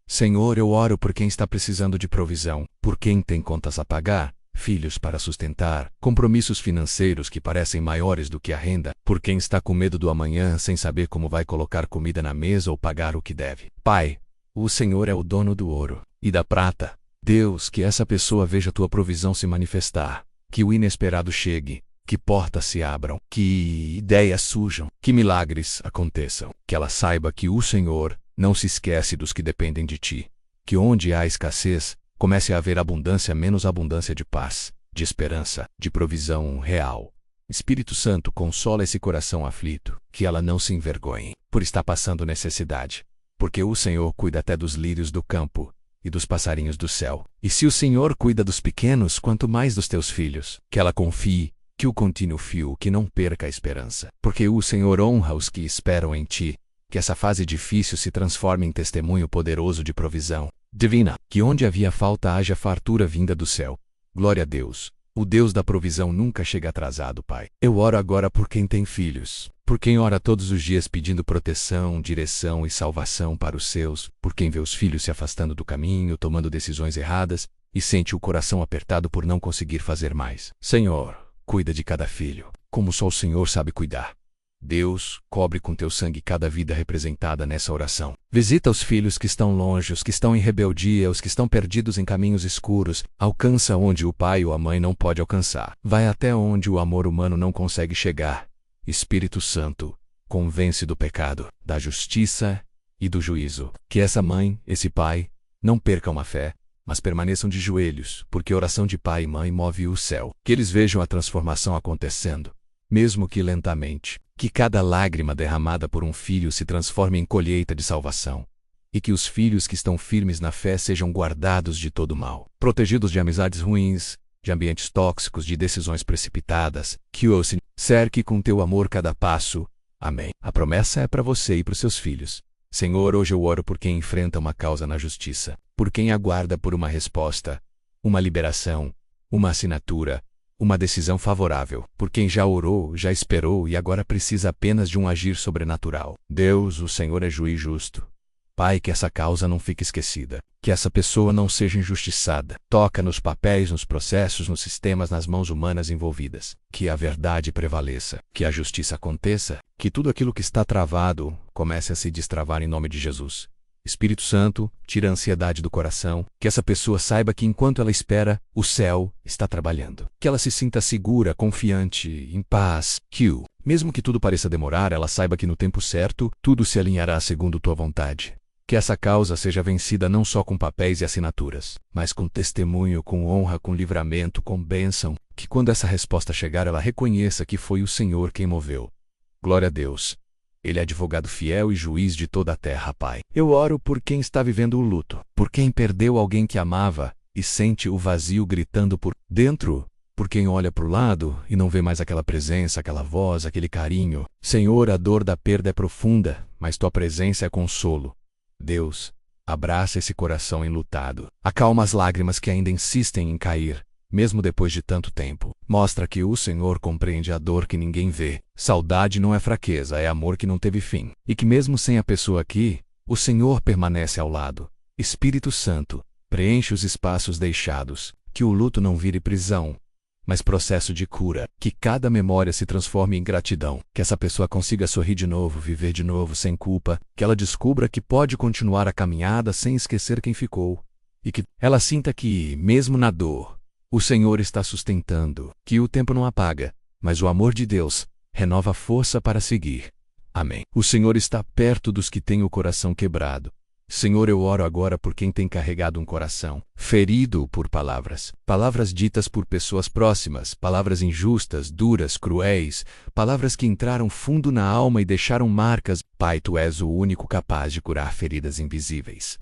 Senhor, eu oro por quem está precisando de provisão, por quem tem contas a pagar, filhos para sustentar, compromissos financeiros que parecem maiores do que a renda, por quem está com medo do amanhã sem saber como vai colocar comida na mesa ou pagar o que deve. Pai, o Senhor é o dono do ouro e da prata. Deus, que essa pessoa veja Tua provisão se manifestar. Que o inesperado chegue, que portas se abram, que ideias surjam, que milagres aconteçam. Que ela saiba que o Senhor não se esquece dos que dependem de Ti. Que onde há escassez, comece a haver abundância, menos abundância de paz, de esperança, de provisão real. Espírito Santo, consola esse coração aflito, que ela não se envergonhe por estar passando necessidade. Porque o Senhor cuida até dos lírios do campo e dos passarinhos do céu. E se o Senhor cuida dos pequenos, quanto mais dos Teus filhos. Que ela confie, que o continue fio, que não perca a esperança. Porque o Senhor honra os que esperam em Ti. Que essa fase difícil se transforme em testemunho poderoso de provisão divina. Que onde havia falta haja fartura vinda do céu. Glória a Deus. O Deus da provisão nunca chega atrasado, Pai. Eu oro agora por quem tem filhos, por quem ora todos os dias pedindo proteção, direção e salvação para os seus, por quem vê os filhos se afastando do caminho, tomando decisões erradas, e sente o coração apertado por não conseguir fazer mais. Senhor, cuida de cada filho, como só o Senhor sabe cuidar. Deus, cobre com Teu sangue cada vida representada nessa oração. Visita os filhos que estão longe, os que estão em rebeldia, os que estão perdidos em caminhos escuros. Alcança onde o pai ou a mãe não pode alcançar. Vai até onde o amor humano não consegue chegar. Espírito Santo, convence do pecado, da justiça e do juízo. Que essa mãe, esse pai, não percam a fé, mas permaneçam de joelhos, porque a oração de pai e mãe move o céu. Que eles vejam a transformação acontecendo, mesmo que lentamente. Que cada lágrima derramada por um filho se transforme em colheita de salvação. E que os filhos que estão firmes na fé sejam guardados de todo mal, protegidos de amizades ruins, de ambientes tóxicos, de decisões precipitadas. Que o Senhor cerque com Teu amor cada passo. Amém. A promessa é para você e para os seus filhos. Senhor, hoje eu oro por quem enfrenta uma causa na justiça, por quem aguarda por uma resposta, uma liberação, uma assinatura, uma decisão favorável, por quem já orou, já esperou e agora precisa apenas de um agir sobrenatural. Deus, o Senhor é juiz justo. Pai, que essa causa não fique esquecida, que essa pessoa não seja injustiçada. Toca nos papéis, nos processos, nos sistemas, nas mãos humanas envolvidas. Que a verdade prevaleça, que a justiça aconteça, que tudo aquilo que está travado comece a se destravar em nome de Jesus. Espírito Santo, tira a ansiedade do coração, que essa pessoa saiba que enquanto ela espera, o céu está trabalhando. Que ela se sinta segura, confiante, em paz, mesmo que tudo pareça demorar, ela saiba que no tempo certo, tudo se alinhará segundo tua vontade. Que essa causa seja vencida não só com papéis e assinaturas, mas com testemunho, com honra, com livramento, com bênção, que quando essa resposta chegar, ela reconheça que foi o Senhor quem moveu. Glória a Deus. Ele é advogado fiel e juiz de toda a terra, Pai. Eu oro por quem está vivendo o luto, por quem perdeu alguém que amava e sente o vazio gritando por dentro, por quem olha para o lado e não vê mais aquela presença, aquela voz, aquele carinho. Senhor, a dor da perda é profunda, mas tua presença é consolo. Deus, abraça esse coração enlutado. Acalma as lágrimas que ainda insistem em cair, mesmo depois de tanto tempo. Mostra que o Senhor compreende a dor que ninguém vê. Saudade não é fraqueza, é amor que não teve fim. E que mesmo sem a pessoa aqui, o Senhor permanece ao lado. Espírito Santo, preenche os espaços deixados. Que o luto não vire prisão, mas processo de cura. Que cada memória se transforme em gratidão. Que essa pessoa consiga sorrir de novo, viver de novo sem culpa. Que ela descubra que pode continuar a caminhada sem esquecer quem ficou. E que ela sinta que, mesmo na dor, o Senhor está sustentando. Que o tempo não apaga, mas o amor de Deus renova a força para seguir. Amém. O Senhor está perto dos que têm o coração quebrado. Senhor, eu oro agora por quem tem carregado um coração ferido por palavras ditas por pessoas próximas, palavras injustas, duras, cruéis, palavras que entraram fundo na alma e deixaram marcas. Pai, tu és o único capaz de curar feridas invisíveis.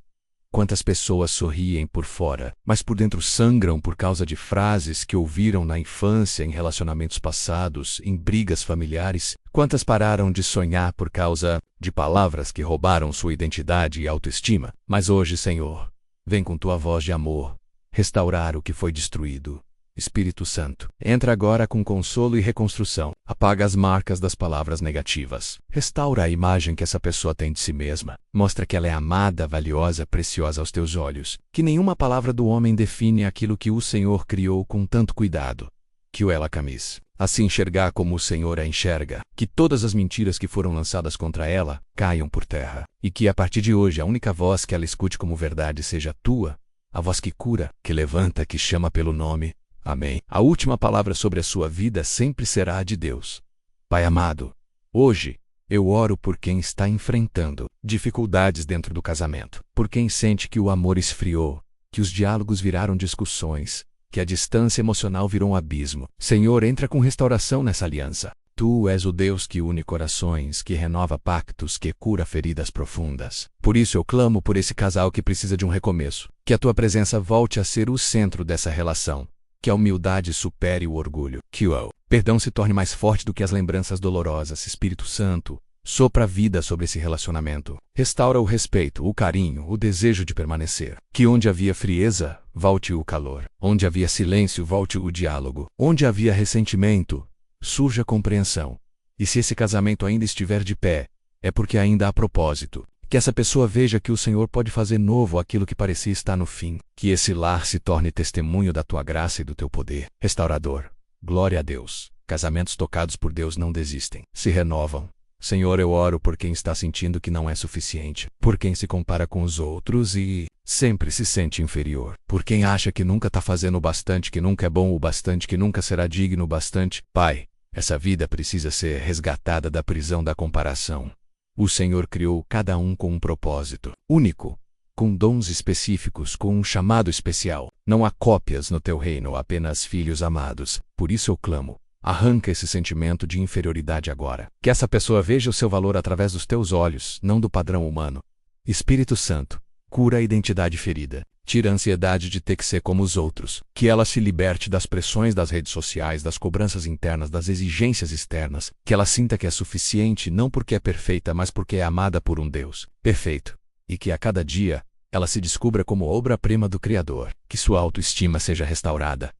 Quantas pessoas sorriem por fora, mas por dentro sangram por causa de frases que ouviram na infância, em relacionamentos passados, em brigas familiares? Quantas pararam de sonhar por causa de palavras que roubaram sua identidade e autoestima? Mas hoje, Senhor, vem com tua voz de amor restaurar o que foi destruído. Espírito Santo, entra agora com consolo e reconstrução. Apaga as marcas das palavras negativas. Restaura a imagem que essa pessoa tem de si mesma. Mostra que ela é amada, valiosa, preciosa aos teus olhos. Que nenhuma palavra do homem define aquilo que o Senhor criou com tanto cuidado. Que o ela camis, assim enxergar como o Senhor a enxerga. Que todas as mentiras que foram lançadas contra ela caiam por terra. E que a partir de hoje a única voz que ela escute como verdade seja a tua. A voz que cura, que levanta, que chama pelo nome. Amém. A última palavra sobre a sua vida sempre será a de Deus. Pai amado, hoje eu oro por quem está enfrentando dificuldades dentro do casamento, por quem sente que o amor esfriou, que os diálogos viraram discussões, que a distância emocional virou um abismo. Senhor, entra com restauração nessa aliança. Tu és o Deus que une corações, que renova pactos, que cura feridas profundas. Por isso eu clamo por esse casal que precisa de um recomeço. Que a tua presença volte a ser o centro dessa relação. Que a humildade supere o orgulho. Que o perdão se torne mais forte do que as lembranças dolorosas. Espírito Santo, sopra a vida sobre esse relacionamento. Restaura o respeito, o carinho, o desejo de permanecer. Que onde havia frieza, volte o calor. Onde havia silêncio, volte o diálogo. Onde havia ressentimento, surja compreensão. E se esse casamento ainda estiver de pé, é porque ainda há propósito. Que essa pessoa veja que o Senhor pode fazer novo aquilo que parecia estar no fim. Que esse lar se torne testemunho da tua graça e do teu poder restaurador. Glória a Deus. Casamentos tocados por Deus não desistem, se renovam. Senhor, eu oro por quem está sentindo que não é suficiente, por quem se compara com os outros e sempre se sente inferior, por quem acha que nunca está fazendo o bastante, que nunca é bom o bastante, que nunca será digno o bastante. Pai, essa vida precisa ser resgatada da prisão da comparação. O Senhor criou cada um com um propósito único, com dons específicos, com um chamado especial. Não há cópias no teu reino, apenas filhos amados. Por isso eu clamo, arranca esse sentimento de inferioridade agora. Que essa pessoa veja o seu valor através dos teus olhos, não do padrão humano. Espírito Santo, cura a identidade ferida. Tira a ansiedade de ter que ser como os outros. Que ela se liberte das pressões das redes sociais, das cobranças internas, das exigências externas. Que ela sinta que é suficiente não porque é perfeita, mas porque é amada por um Deus perfeito. E que a cada dia ela se descubra como obra-prima do Criador. Que sua autoestima seja restaurada.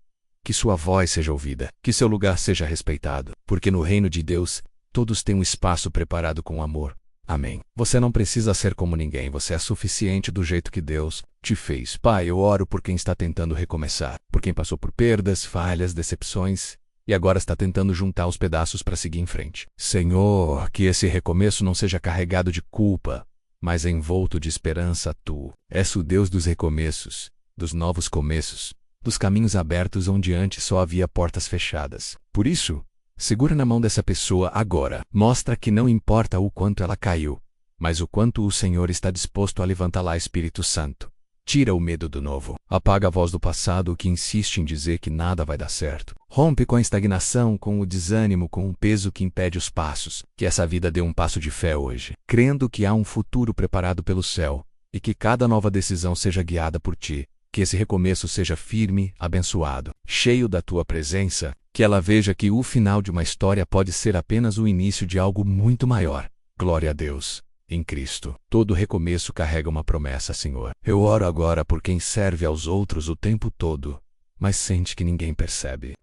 Que sua voz seja ouvida. Que seu lugar seja respeitado. Porque no reino de Deus, todos têm um espaço preparado com amor. Amém. Você não precisa ser como ninguém, você é suficiente do jeito que Deus te fez. Pai, eu oro por quem está tentando recomeçar, por quem passou por perdas, falhas, decepções e agora está tentando juntar os pedaços para seguir em frente. Senhor, que esse recomeço não seja carregado de culpa, mas envolto de esperança tu és o Deus dos recomeços, dos novos começos, dos caminhos abertos onde antes só havia portas fechadas. Por isso, segura na mão dessa pessoa agora. Mostra que não importa o quanto ela caiu, mas o quanto o Senhor está disposto a levantá-la, Espírito Santo. Tira o medo do novo. Apaga a voz do passado que insiste em dizer que nada vai dar certo. Rompe com a estagnação, com o desânimo, com o peso que impede os passos. Que essa vida dê um passo de fé hoje, crendo que há um futuro preparado pelo céu, e que cada nova decisão seja guiada por ti. Que esse recomeço seja firme, abençoado, cheio da tua presença. Que ela veja que o final de uma história pode ser apenas o início de algo muito maior. Glória a Deus. Em Cristo, todo recomeço carrega uma promessa, Senhor. Eu oro agora por quem serve aos outros o tempo todo, mas sente que ninguém percebe.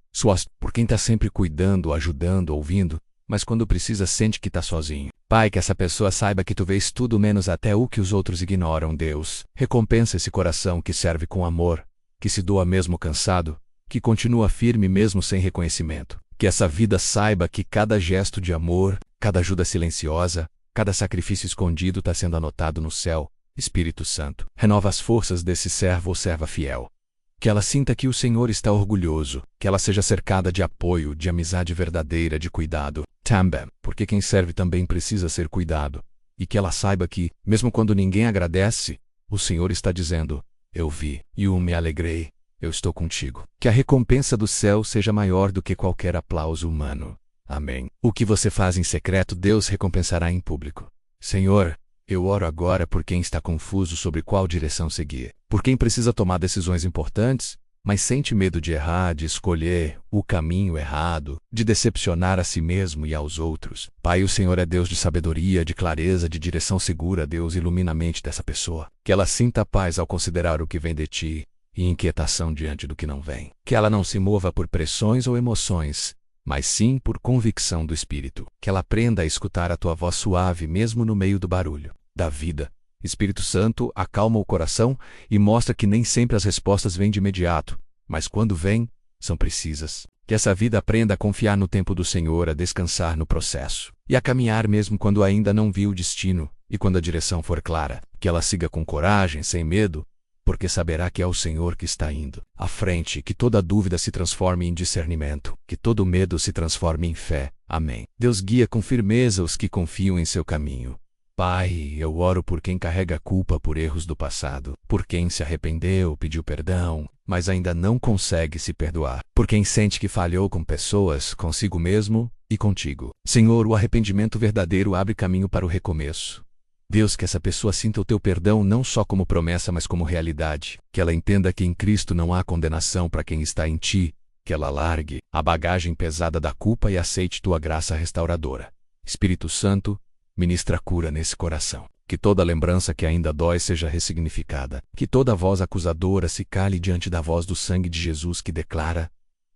Por quem está sempre cuidando, ajudando, ouvindo, mas quando precisa sente que está sozinho. Pai, que essa pessoa saiba que tu vês tudo menos até o que os outros ignoram, Deus. Recompensa esse coração que serve com amor, que se doa mesmo cansado, que continua firme mesmo sem reconhecimento. Que essa vida saiba que cada gesto de amor, cada ajuda silenciosa, cada sacrifício escondido está sendo anotado no céu. Espírito Santo, renova as forças desse servo ou serva fiel. Que ela sinta que o Senhor está orgulhoso, que ela seja cercada de apoio, de amizade verdadeira, de cuidado. Também, porque quem serve também precisa ser cuidado. E que ela saiba que, mesmo quando ninguém agradece, o Senhor está dizendo, eu vi, e eu me alegrei, eu estou contigo. Que a recompensa do céu seja maior do que qualquer aplauso humano. Amém. O que você faz em secreto, Deus recompensará em público. Senhor, eu oro agora por quem está confuso sobre qual direção seguir. Por quem precisa tomar decisões importantes, mas sente medo de errar, de escolher o caminho errado, de decepcionar a si mesmo e aos outros. Pai, o Senhor é Deus de sabedoria, de clareza, de direção segura. Deus, ilumina a mente dessa pessoa. Que ela sinta paz ao considerar o que vem de ti e inquietação diante do que não vem. Que ela não se mova por pressões ou emoções, mas sim por convicção do Espírito. Que ela aprenda a escutar a tua voz suave mesmo no meio do barulho da vida. Espírito Santo, acalma o coração e mostra que nem sempre as respostas vêm de imediato, mas quando vêm, são precisas. Que essa vida aprenda a confiar no tempo do Senhor, a descansar no processo e a caminhar mesmo quando ainda não viu o destino e quando a direção for clara. Que ela siga com coragem, sem medo, porque saberá que é o Senhor que está indo à frente. Que toda dúvida se transforme em discernimento, que todo medo se transforme em fé. Amém. Deus guia com firmeza os que confiam em seu caminho. Pai, eu oro por quem carrega culpa por erros do passado, por quem se arrependeu, pediu perdão, mas ainda não consegue se perdoar, por quem sente que falhou com pessoas, consigo mesmo e contigo. Senhor, o arrependimento verdadeiro abre caminho para o recomeço. Deus, que essa pessoa sinta o teu perdão não só como promessa, mas como realidade. Que ela entenda que em Cristo não há condenação para quem está em ti. Que ela largue a bagagem pesada da culpa e aceite tua graça restauradora. Espírito Santo, ministra cura nesse coração. Que toda lembrança que ainda dói seja ressignificada. Que toda voz acusadora se cale diante da voz do sangue de Jesus que declara: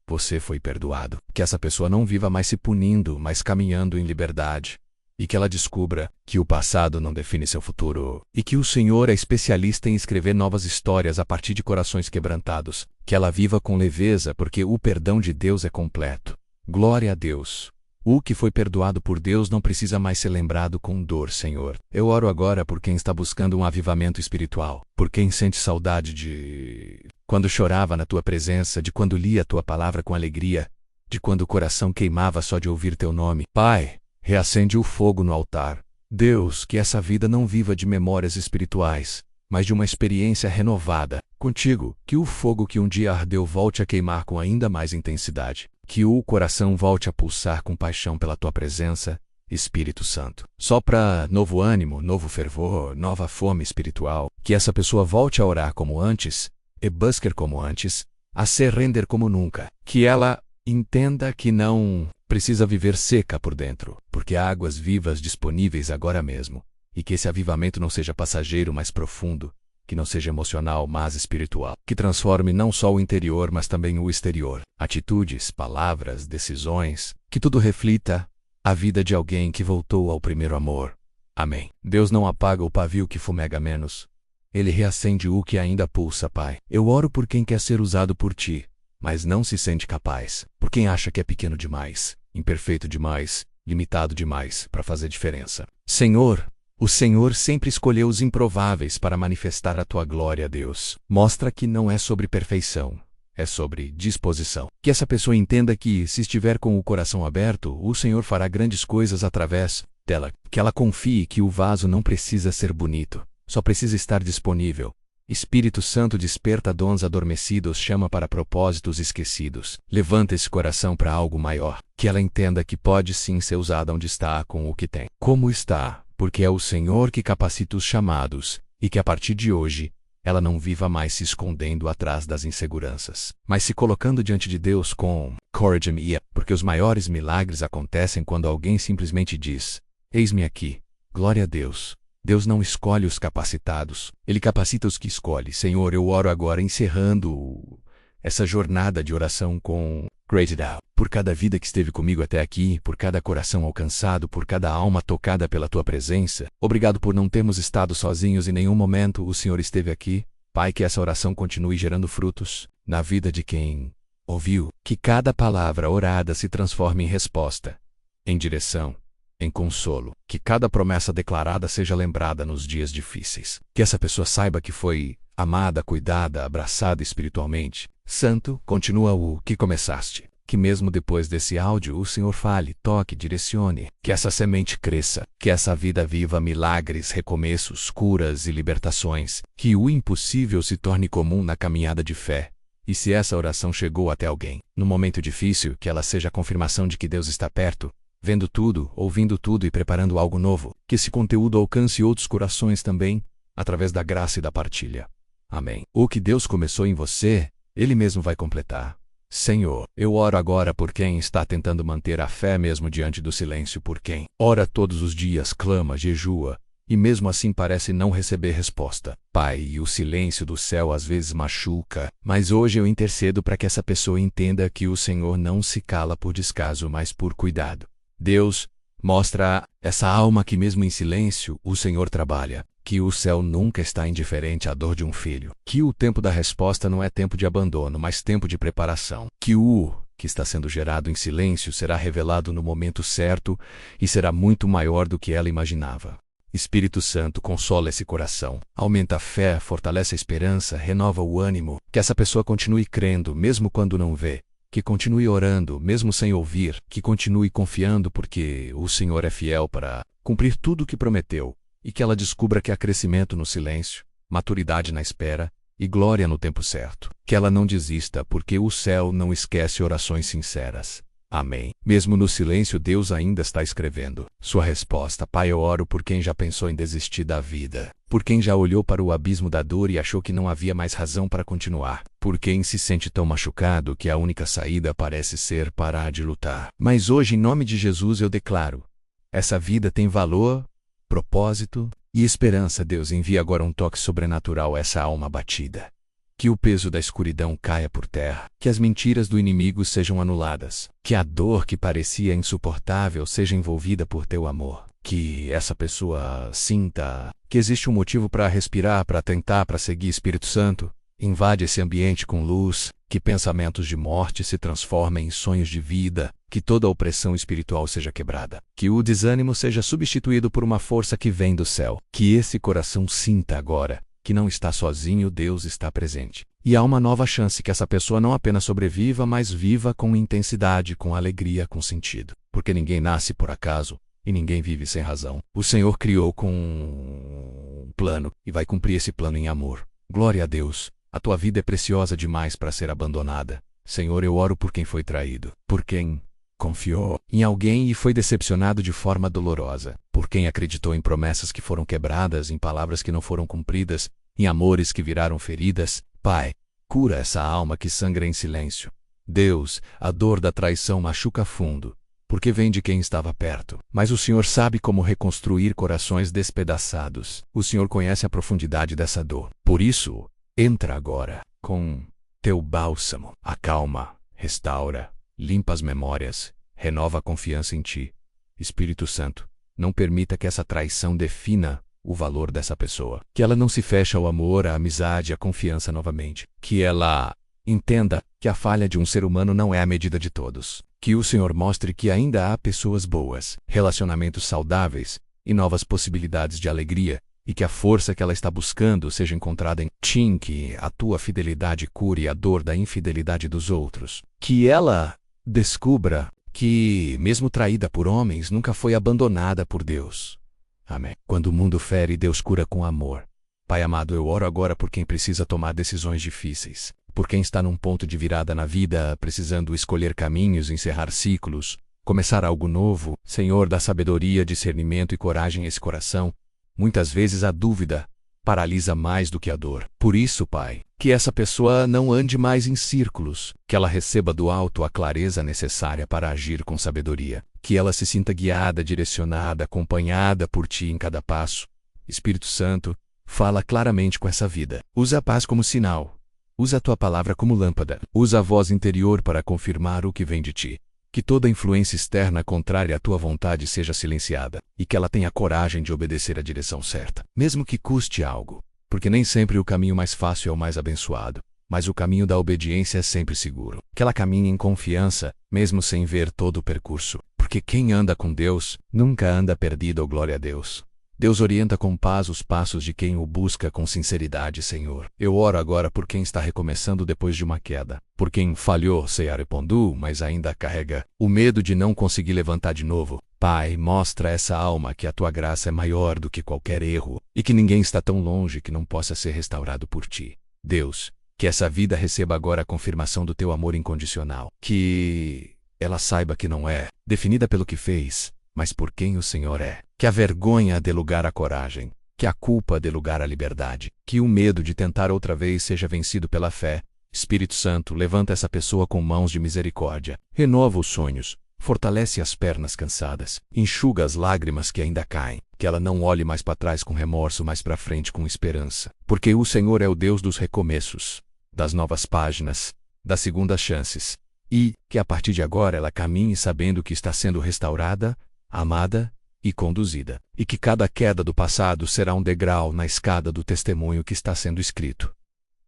você foi perdoado. Que essa pessoa não viva mais se punindo, mas caminhando em liberdade. E que ela descubra que o passado não define seu futuro, e que o Senhor é especialista em escrever novas histórias a partir de corações quebrantados. Que ela viva com leveza, porque o perdão de Deus é completo. Glória a Deus. O que foi perdoado por Deus não precisa mais ser lembrado com dor, Senhor. Eu oro agora por quem está buscando um avivamento espiritual, por quem sente saudade de quando chorava na tua presença, de quando lia a tua palavra com alegria, de quando o coração queimava só de ouvir teu nome. Pai, reacende o fogo no altar. Deus, que essa vida não viva de memórias espirituais, mas de uma experiência renovada contigo. Que o fogo que um dia ardeu volte a queimar com ainda mais intensidade. Que o coração volte a pulsar com paixão pela tua presença, Espírito Santo. Sopra novo ânimo, novo fervor, nova fome espiritual. Que essa pessoa volte a orar como antes, e buscar como antes, a se render como nunca. Que ela entenda que não precisa viver seca por dentro, porque há águas vivas disponíveis agora mesmo. E que esse avivamento não seja passageiro, mas profundo. Que não seja emocional, mas espiritual. Que transforme não só o interior, mas também o exterior. Atitudes, palavras, decisões. Que tudo reflita a vida de alguém que voltou ao primeiro amor. Amém. Deus não apaga o pavio que fumega menos. Ele reacende o que ainda pulsa, Pai. Eu oro por quem quer ser usado por Ti, mas não se sente capaz. Por quem acha que é pequeno demais, imperfeito demais, limitado demais para fazer diferença. Senhor, O Senhor sempre escolheu os improváveis para manifestar a tua glória a Deus. Mostra que não é sobre perfeição, é sobre disposição. Que essa pessoa entenda que, se estiver com o coração aberto, o Senhor fará grandes coisas através dela. Que ela confie que o vaso não precisa ser bonito, só precisa estar disponível. Espírito Santo desperta dons adormecidos, chama para propósitos esquecidos. Levanta esse coração para algo maior. Que ela entenda que pode sim ser usada onde está com o que tem. Como está, porque é o Senhor que capacita os chamados, e que a partir de hoje, ela não viva mais se escondendo atrás das inseguranças, mas se colocando diante de Deus com coragem, porque os maiores milagres acontecem quando alguém simplesmente diz: eis-me aqui. Glória a Deus. Deus não escolhe os capacitados, Ele capacita os que escolhe. Senhor, eu oro agora encerrando essa jornada de oração com gratidão por cada vida que esteve comigo até aqui, por cada coração alcançado, por cada alma tocada pela Tua presença. Obrigado por não termos estado sozinhos em nenhum momento, o Senhor esteve aqui. Pai, que essa oração continue gerando frutos na vida de quem ouviu. Que cada palavra orada se transforme em resposta, em direção, em consolo. Que cada promessa declarada seja lembrada nos dias difíceis. Que essa pessoa saiba que foi amada, cuidada, abraçada espiritualmente. Santo, continua o que começaste. Que mesmo depois desse áudio o Senhor fale, toque, direcione. Que essa semente cresça. Que essa vida viva milagres, recomeços, curas e libertações. Que o impossível se torne comum na caminhada de fé. E se essa oração chegou até alguém, no momento difícil, que ela seja a confirmação de que Deus está perto, vendo tudo, ouvindo tudo e preparando algo novo. Que esse conteúdo alcance outros corações também, através da graça e da partilha. Amém. O que Deus começou em você, Ele mesmo vai completar. Senhor, eu oro agora por quem está tentando manter a fé mesmo diante do silêncio, por quem ora todos os dias, clama, jejua, e mesmo assim parece não receber resposta. Pai, o silêncio do céu às vezes machuca, mas hoje eu intercedo para que essa pessoa entenda que o Senhor não se cala por descaso, mas por cuidado. Deus, mostra a essa alma que mesmo em silêncio, o Senhor trabalha. Que o céu nunca está indiferente à dor de um filho. Que o tempo da resposta não é tempo de abandono, mas tempo de preparação. Que o que está sendo gerado em silêncio será revelado no momento certo e será muito maior do que ela imaginava. Espírito Santo, consola esse coração. Aumenta a fé, fortalece a esperança, renova o ânimo. Que essa pessoa continue crendo, mesmo quando não vê. Que continue orando, mesmo sem ouvir. Que continue confiando, porque o Senhor é fiel para cumprir tudo o que prometeu. E que ela descubra que há crescimento no silêncio, maturidade na espera e glória no tempo certo. Que ela não desista, porque o céu não esquece orações sinceras. Amém. Mesmo no silêncio, Deus ainda está escrevendo sua resposta. Pai, eu oro por quem já pensou em desistir da vida. Por quem já olhou para o abismo da dor e achou que não havia mais razão para continuar. Por quem se sente tão machucado que a única saída parece ser parar de lutar. Mas hoje, em nome de Jesus, eu declaro: essa vida tem valor, propósito e esperança. Deus, envia agora um toque sobrenatural a essa alma abatida. Que o peso da escuridão caia por terra. Que as mentiras do inimigo sejam anuladas. Que a dor que parecia insuportável seja envolvida por teu amor. Que essa pessoa sinta que existe um motivo para respirar, para tentar, para seguir. Espírito Santo, invade esse ambiente com luz. Que pensamentos de morte se transformem em sonhos de vida. Que toda opressão espiritual seja quebrada. Que o desânimo seja substituído por uma força que vem do céu. Que esse coração sinta agora que não está sozinho, Deus está presente. E há uma nova chance que essa pessoa não apenas sobreviva, mas viva com intensidade, com alegria, com sentido. Porque ninguém nasce por acaso e ninguém vive sem razão. O Senhor criou com um plano e vai cumprir esse plano em amor. Glória a Deus. A tua vida é preciosa demais para ser abandonada. Senhor, eu oro por quem foi traído, por quem confiou em alguém e foi decepcionado de forma dolorosa, por quem acreditou em promessas que foram quebradas, em palavras que não foram cumpridas, em amores que viraram feridas. Pai, cura essa alma que sangra em silêncio. Deus, a dor da traição machuca fundo, porque vem de quem estava perto. Mas o Senhor sabe como reconstruir corações despedaçados. O Senhor conhece a profundidade dessa dor. Por isso, entra agora com teu bálsamo. Acalma, restaura, limpa as memórias, renova a confiança em ti. Espírito Santo, não permita que essa traição defina o valor dessa pessoa. Que ela não se feche ao amor, à amizade, à confiança novamente. Que ela entenda que a falha de um ser humano não é a medida de todos. Que o Senhor mostre que ainda há pessoas boas, relacionamentos saudáveis e novas possibilidades de alegria, e que a força que ela está buscando seja encontrada em Tim, que a tua fidelidade cure a dor da infidelidade dos outros. Que ela descubra que, mesmo traída por homens, nunca foi abandonada por Deus. Amém. Quando o mundo fere, Deus cura com amor. Pai amado, eu oro agora por quem precisa tomar decisões difíceis, por quem está num ponto de virada na vida, precisando escolher caminhos, encerrar ciclos, começar algo novo. Senhor, dá sabedoria, discernimento e coragem a esse coração. Muitas vezes a dúvida paralisa mais do que a dor. Por isso, Pai, que essa pessoa não ande mais em círculos, que ela receba do alto a clareza necessária para agir com sabedoria, que ela se sinta guiada, direcionada, acompanhada por Ti em cada passo. Espírito Santo, fala claramente com essa vida. Usa a paz como sinal. Usa a Tua palavra como lâmpada. Usa a voz interior para confirmar o que vem de Ti. Que toda influência externa contrária à Tua vontade seja silenciada, e que ela tenha coragem de obedecer à direção certa, mesmo que custe algo, porque nem sempre o caminho mais fácil é o mais abençoado, mas o caminho da obediência é sempre seguro. Que ela caminhe em confiança, mesmo sem ver todo o percurso, porque quem anda com Deus nunca anda perdido, glória a Deus. Deus orienta com paz os passos de quem o busca com sinceridade, Senhor. Eu oro agora por quem está recomeçando depois de uma queda, por quem falhou, Seiarepondu, mas ainda carrega o medo de não conseguir levantar de novo. Pai, mostra a essa alma que a Tua graça é maior do que qualquer erro, e que ninguém está tão longe que não possa ser restaurado por Ti. Deus, que essa vida receba agora a confirmação do Teu amor incondicional. Que ela saiba que não é definida pelo que fez, mas por quem o Senhor é. Que a vergonha dê lugar à coragem, que a culpa dê lugar à liberdade, que o medo de tentar outra vez seja vencido pela fé. Espírito Santo, levanta essa pessoa com mãos de misericórdia, renova os sonhos, fortalece as pernas cansadas, enxuga as lágrimas que ainda caem, que ela não olhe mais para trás com remorso, mas para frente com esperança, porque o Senhor é o Deus dos recomeços, das novas páginas, das segundas chances, e que a partir de agora ela caminhe sabendo que está sendo restaurada, amada e conduzida, e que cada queda do passado será um degrau na escada do testemunho que está sendo escrito.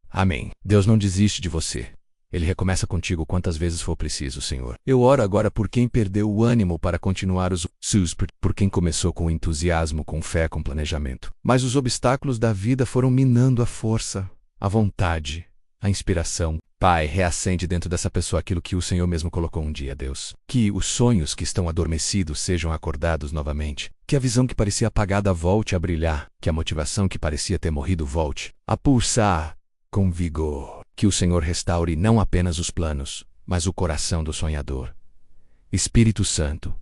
Amém. Deus não desiste de você. Ele recomeça contigo quantas vezes for preciso, Senhor. Eu oro agora por quem perdeu o ânimo para continuar os SUS, por quem começou com entusiasmo, com fé, com planejamento. Mas os obstáculos da vida foram minando a força, a vontade, a inspiração. Pai, reacende dentro dessa pessoa aquilo que o Senhor mesmo colocou um dia, Deus. Que os sonhos que estão adormecidos sejam acordados novamente. Que a visão que parecia apagada volte a brilhar. Que a motivação que parecia ter morrido volte a pulsar com vigor. Que o Senhor restaure não apenas os planos, mas o coração do sonhador. Espírito Santo,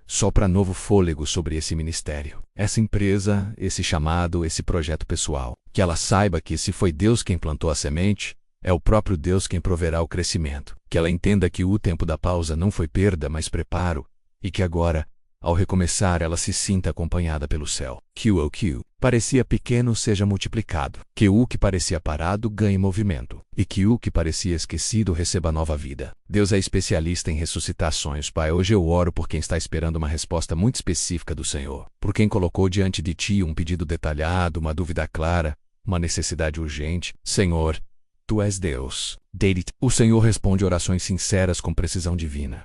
sopra novo fôlego sobre esse ministério, essa empresa, esse chamado, esse projeto pessoal. Que ela saiba que se foi Deus quem plantou a semente, é o próprio Deus quem proverá o crescimento. Que ela entenda que o tempo da pausa não foi perda, mas preparo, e que agora, ao recomeçar, ela se sinta acompanhada pelo céu. Que o que parecia pequeno seja multiplicado. Que o que parecia parado ganhe movimento. E que o que parecia esquecido receba nova vida. Deus é especialista em ressuscitar sonhos, Pai. Hoje eu oro por quem está esperando uma resposta muito específica do Senhor. Por quem colocou diante de Ti um pedido detalhado, uma dúvida clara, uma necessidade urgente. Senhor, Tu és Deus. O Senhor responde orações sinceras com precisão divina.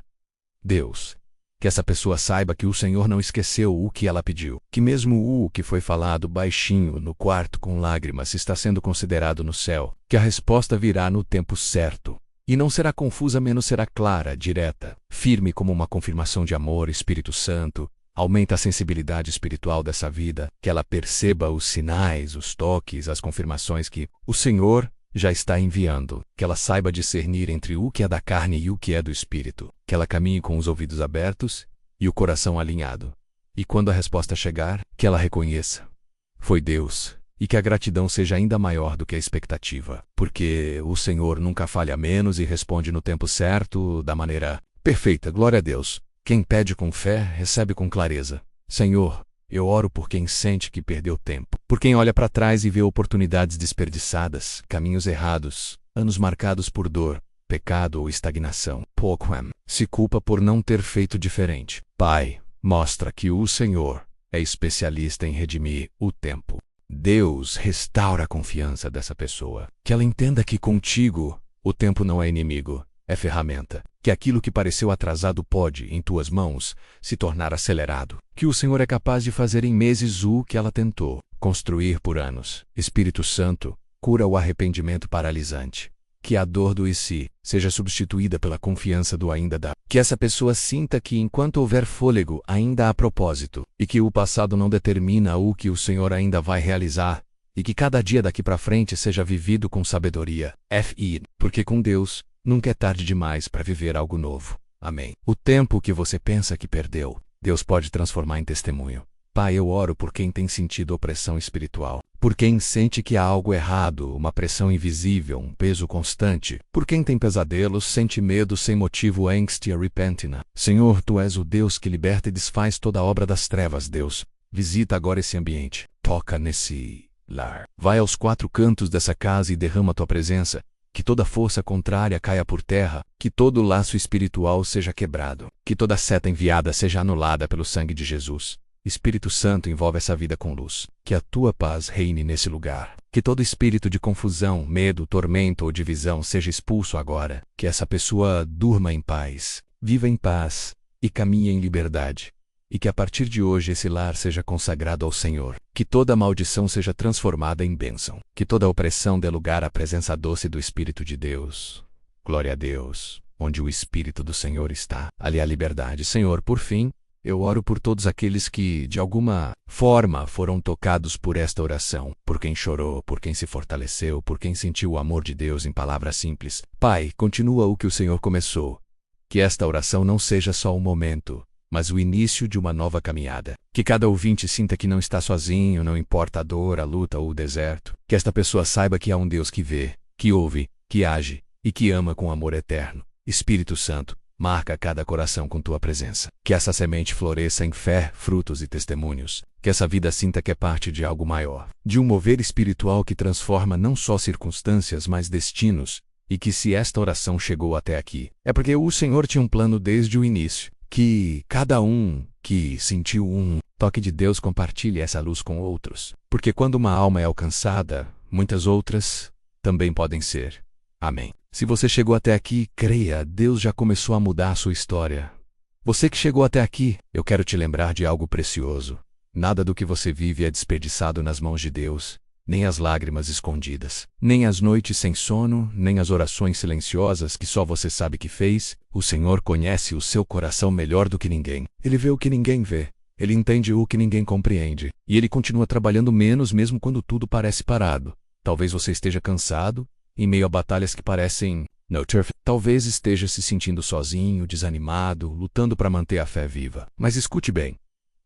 Deus, que essa pessoa saiba que o Senhor não esqueceu o que ela pediu. Que mesmo o que foi falado baixinho no quarto com lágrimas está sendo considerado no céu. Que a resposta virá no tempo certo. E não será confusa, menos será clara, direta, firme como uma confirmação de amor. Espírito Santo, aumenta a sensibilidade espiritual dessa vida. Que ela perceba os sinais, os toques, as confirmações que o Senhor já está enviando. Que ela saiba discernir entre o que é da carne e o que é do Espírito. Que ela caminhe com os ouvidos abertos e o coração alinhado. E quando a resposta chegar, que ela reconheça: foi Deus, e que a gratidão seja ainda maior do que a expectativa. Porque o Senhor nunca falha menos e responde no tempo certo, da maneira perfeita. Glória a Deus. Quem pede com fé, recebe com clareza. Senhor, eu oro por quem sente que perdeu tempo, por quem olha para trás e vê oportunidades desperdiçadas, caminhos errados, anos marcados por dor, pecado ou estagnação. Pouquam se culpa por não ter feito diferente. Pai, mostra que o Senhor é especialista em redimir o tempo. Deus, restaura a confiança dessa pessoa. Que ela entenda que contigo o tempo não é inimigo, é ferramenta. Que que aquilo que pareceu atrasado pode, em tuas mãos, se tornar acelerado. Que o Senhor é capaz de fazer em meses o que ela tentou construir por anos. Espírito Santo, cura o arrependimento paralisante. Que a dor do e se seja substituída pela confiança do ainda dá. Que essa pessoa sinta que enquanto houver fôlego ainda há propósito, e que o passado não determina o que o Senhor ainda vai realizar, e que cada dia daqui para frente seja vivido com sabedoria. Porque com Deus, nunca é tarde demais para viver algo novo. Amém. O tempo que você pensa que perdeu, Deus pode transformar em testemunho. Pai, eu oro por quem tem sentido opressão espiritual, por quem sente que há algo errado, uma pressão invisível, um peso constante, por quem tem pesadelos, sente medo sem motivo, angst e repentina. Senhor, Tu és o Deus que liberta e desfaz toda a obra das trevas, Deus. Visita agora esse ambiente, toca nesse lar. Vai aos 4 cantos dessa casa e derrama Tua presença, que toda força contrária caia por terra, que todo laço espiritual seja quebrado, que toda seta enviada seja anulada pelo sangue de Jesus. Espírito Santo, envolve essa vida com luz. Que a Tua paz reine nesse lugar. Que todo espírito de confusão, medo, tormento ou divisão seja expulso agora. Que essa pessoa durma em paz, viva em paz e caminhe em liberdade. E que a partir de hoje esse lar seja consagrado ao Senhor. Que toda maldição seja transformada em bênção. Que toda opressão dê lugar à presença doce do Espírito de Deus. Glória a Deus. Onde o Espírito do Senhor está, ali há liberdade. Senhor, por fim, eu oro por todos aqueles que, de alguma forma, foram tocados por esta oração, por quem chorou, por quem se fortaleceu, por quem sentiu o amor de Deus em palavras simples. Pai, continua o que o Senhor começou. Que esta oração não seja só um momento, mas o início de uma nova caminhada. Que cada ouvinte sinta que não está sozinho, não importa a dor, a luta ou o deserto. Que esta pessoa saiba que há um Deus que vê, que ouve, que age e que ama com amor eterno. Espírito Santo, marca cada coração com Tua presença. Que essa semente floresça em fé, frutos e testemunhos. Que essa vida sinta que é parte de algo maior. De um mover espiritual que transforma não só circunstâncias, mas destinos. E que se esta oração chegou até aqui, é porque o Senhor tinha um plano desde o início. Que cada um que sentiu um toque de Deus compartilhe essa luz com outros. Porque quando uma alma é alcançada, muitas outras também podem ser. Amém. Se você chegou até aqui, creia, Deus já começou a mudar a sua história. Você que chegou até aqui, eu quero te lembrar de algo precioso. Nada do que você vive é desperdiçado nas mãos de Deus, nem as lágrimas escondidas, nem as noites sem sono, nem as orações silenciosas que só você sabe que fez. O Senhor conhece o seu coração melhor do que ninguém. Ele vê o que ninguém vê. Ele entende o que ninguém compreende. E Ele continua trabalhando menos mesmo quando tudo parece parado. Talvez você esteja cansado, em meio a batalhas que parecem no turf. Talvez esteja se sentindo sozinho, desanimado, lutando para manter a fé viva. Mas escute bem,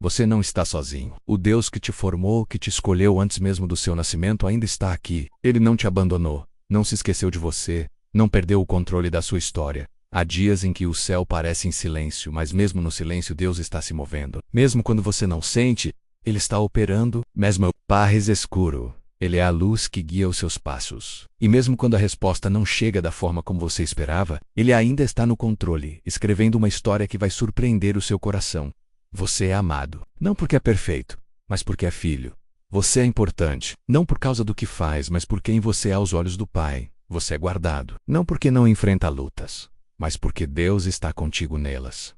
você não está sozinho. O Deus que te formou, que te escolheu antes mesmo do seu nascimento ainda está aqui. Ele não te abandonou, não se esqueceu de você, não perdeu o controle da sua história. Há dias em que o céu parece em silêncio, mas mesmo no silêncio Deus está se movendo. Mesmo quando você não sente, Ele está operando. Mesmo parres escuro, Ele é a luz que guia os seus passos. E mesmo quando a resposta não chega da forma como você esperava, Ele ainda está no controle, escrevendo uma história que vai surpreender o seu coração. Você é amado, não porque é perfeito, mas porque é filho. Você é importante, não por causa do que faz, mas por quem você é aos olhos do Pai. Você é guardado, não porque não enfrenta lutas, mas porque Deus está contigo nelas.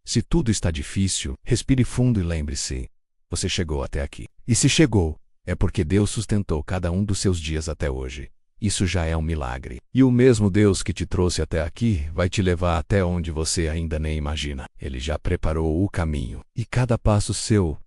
Se tudo está difícil, respire fundo e lembre-se, você chegou até aqui. E se chegou, é porque Deus sustentou cada um dos seus dias até hoje. Isso já é um milagre. E o mesmo Deus que te trouxe até aqui vai te levar até onde você ainda nem imagina. Ele já preparou o caminho. E cada passo seu,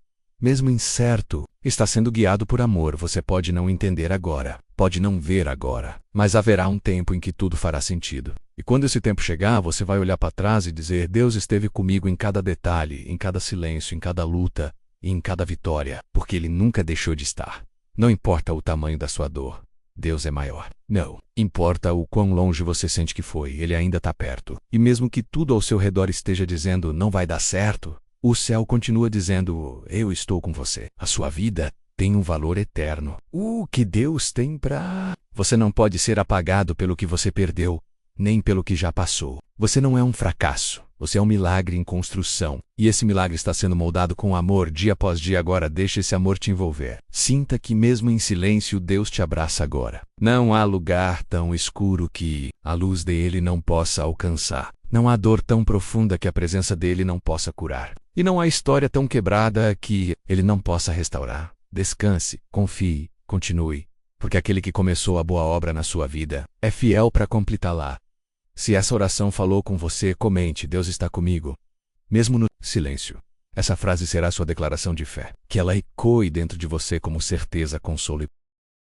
mesmo incerto, está sendo guiado por amor. Você pode não entender agora, pode não ver agora, mas haverá um tempo em que tudo fará sentido. E quando esse tempo chegar, você vai olhar para trás e dizer: Deus esteve comigo em cada detalhe, em cada silêncio, em cada luta e em cada vitória, porque Ele nunca deixou de estar. Não importa o tamanho da sua dor, Deus é maior. Não importa o quão longe você sente que foi, Ele ainda está perto. E mesmo que tudo ao seu redor esteja dizendo não vai dar certo, o céu continua dizendo: eu estou com você. A sua vida tem um valor eterno. O que Deus tem para... Você não pode ser apagado pelo que você perdeu, nem pelo que já passou. Você não é um fracasso. Você é um milagre em construção. E esse milagre está sendo moldado com amor dia após dia. Agora deixe esse amor te envolver. Sinta que mesmo em silêncio Deus te abraça agora. Não há lugar tão escuro que a luz dele não possa alcançar. Não há dor tão profunda que a presença dele não possa curar. E não há história tão quebrada que ele não possa restaurar. Descanse, confie, continue, porque aquele que começou a boa obra na sua vida é fiel para completá-la. Se essa oração falou com você, comente: Deus está comigo. Mesmo no silêncio. Essa frase será sua declaração de fé. Que ela ecoe dentro de você como certeza, consolo e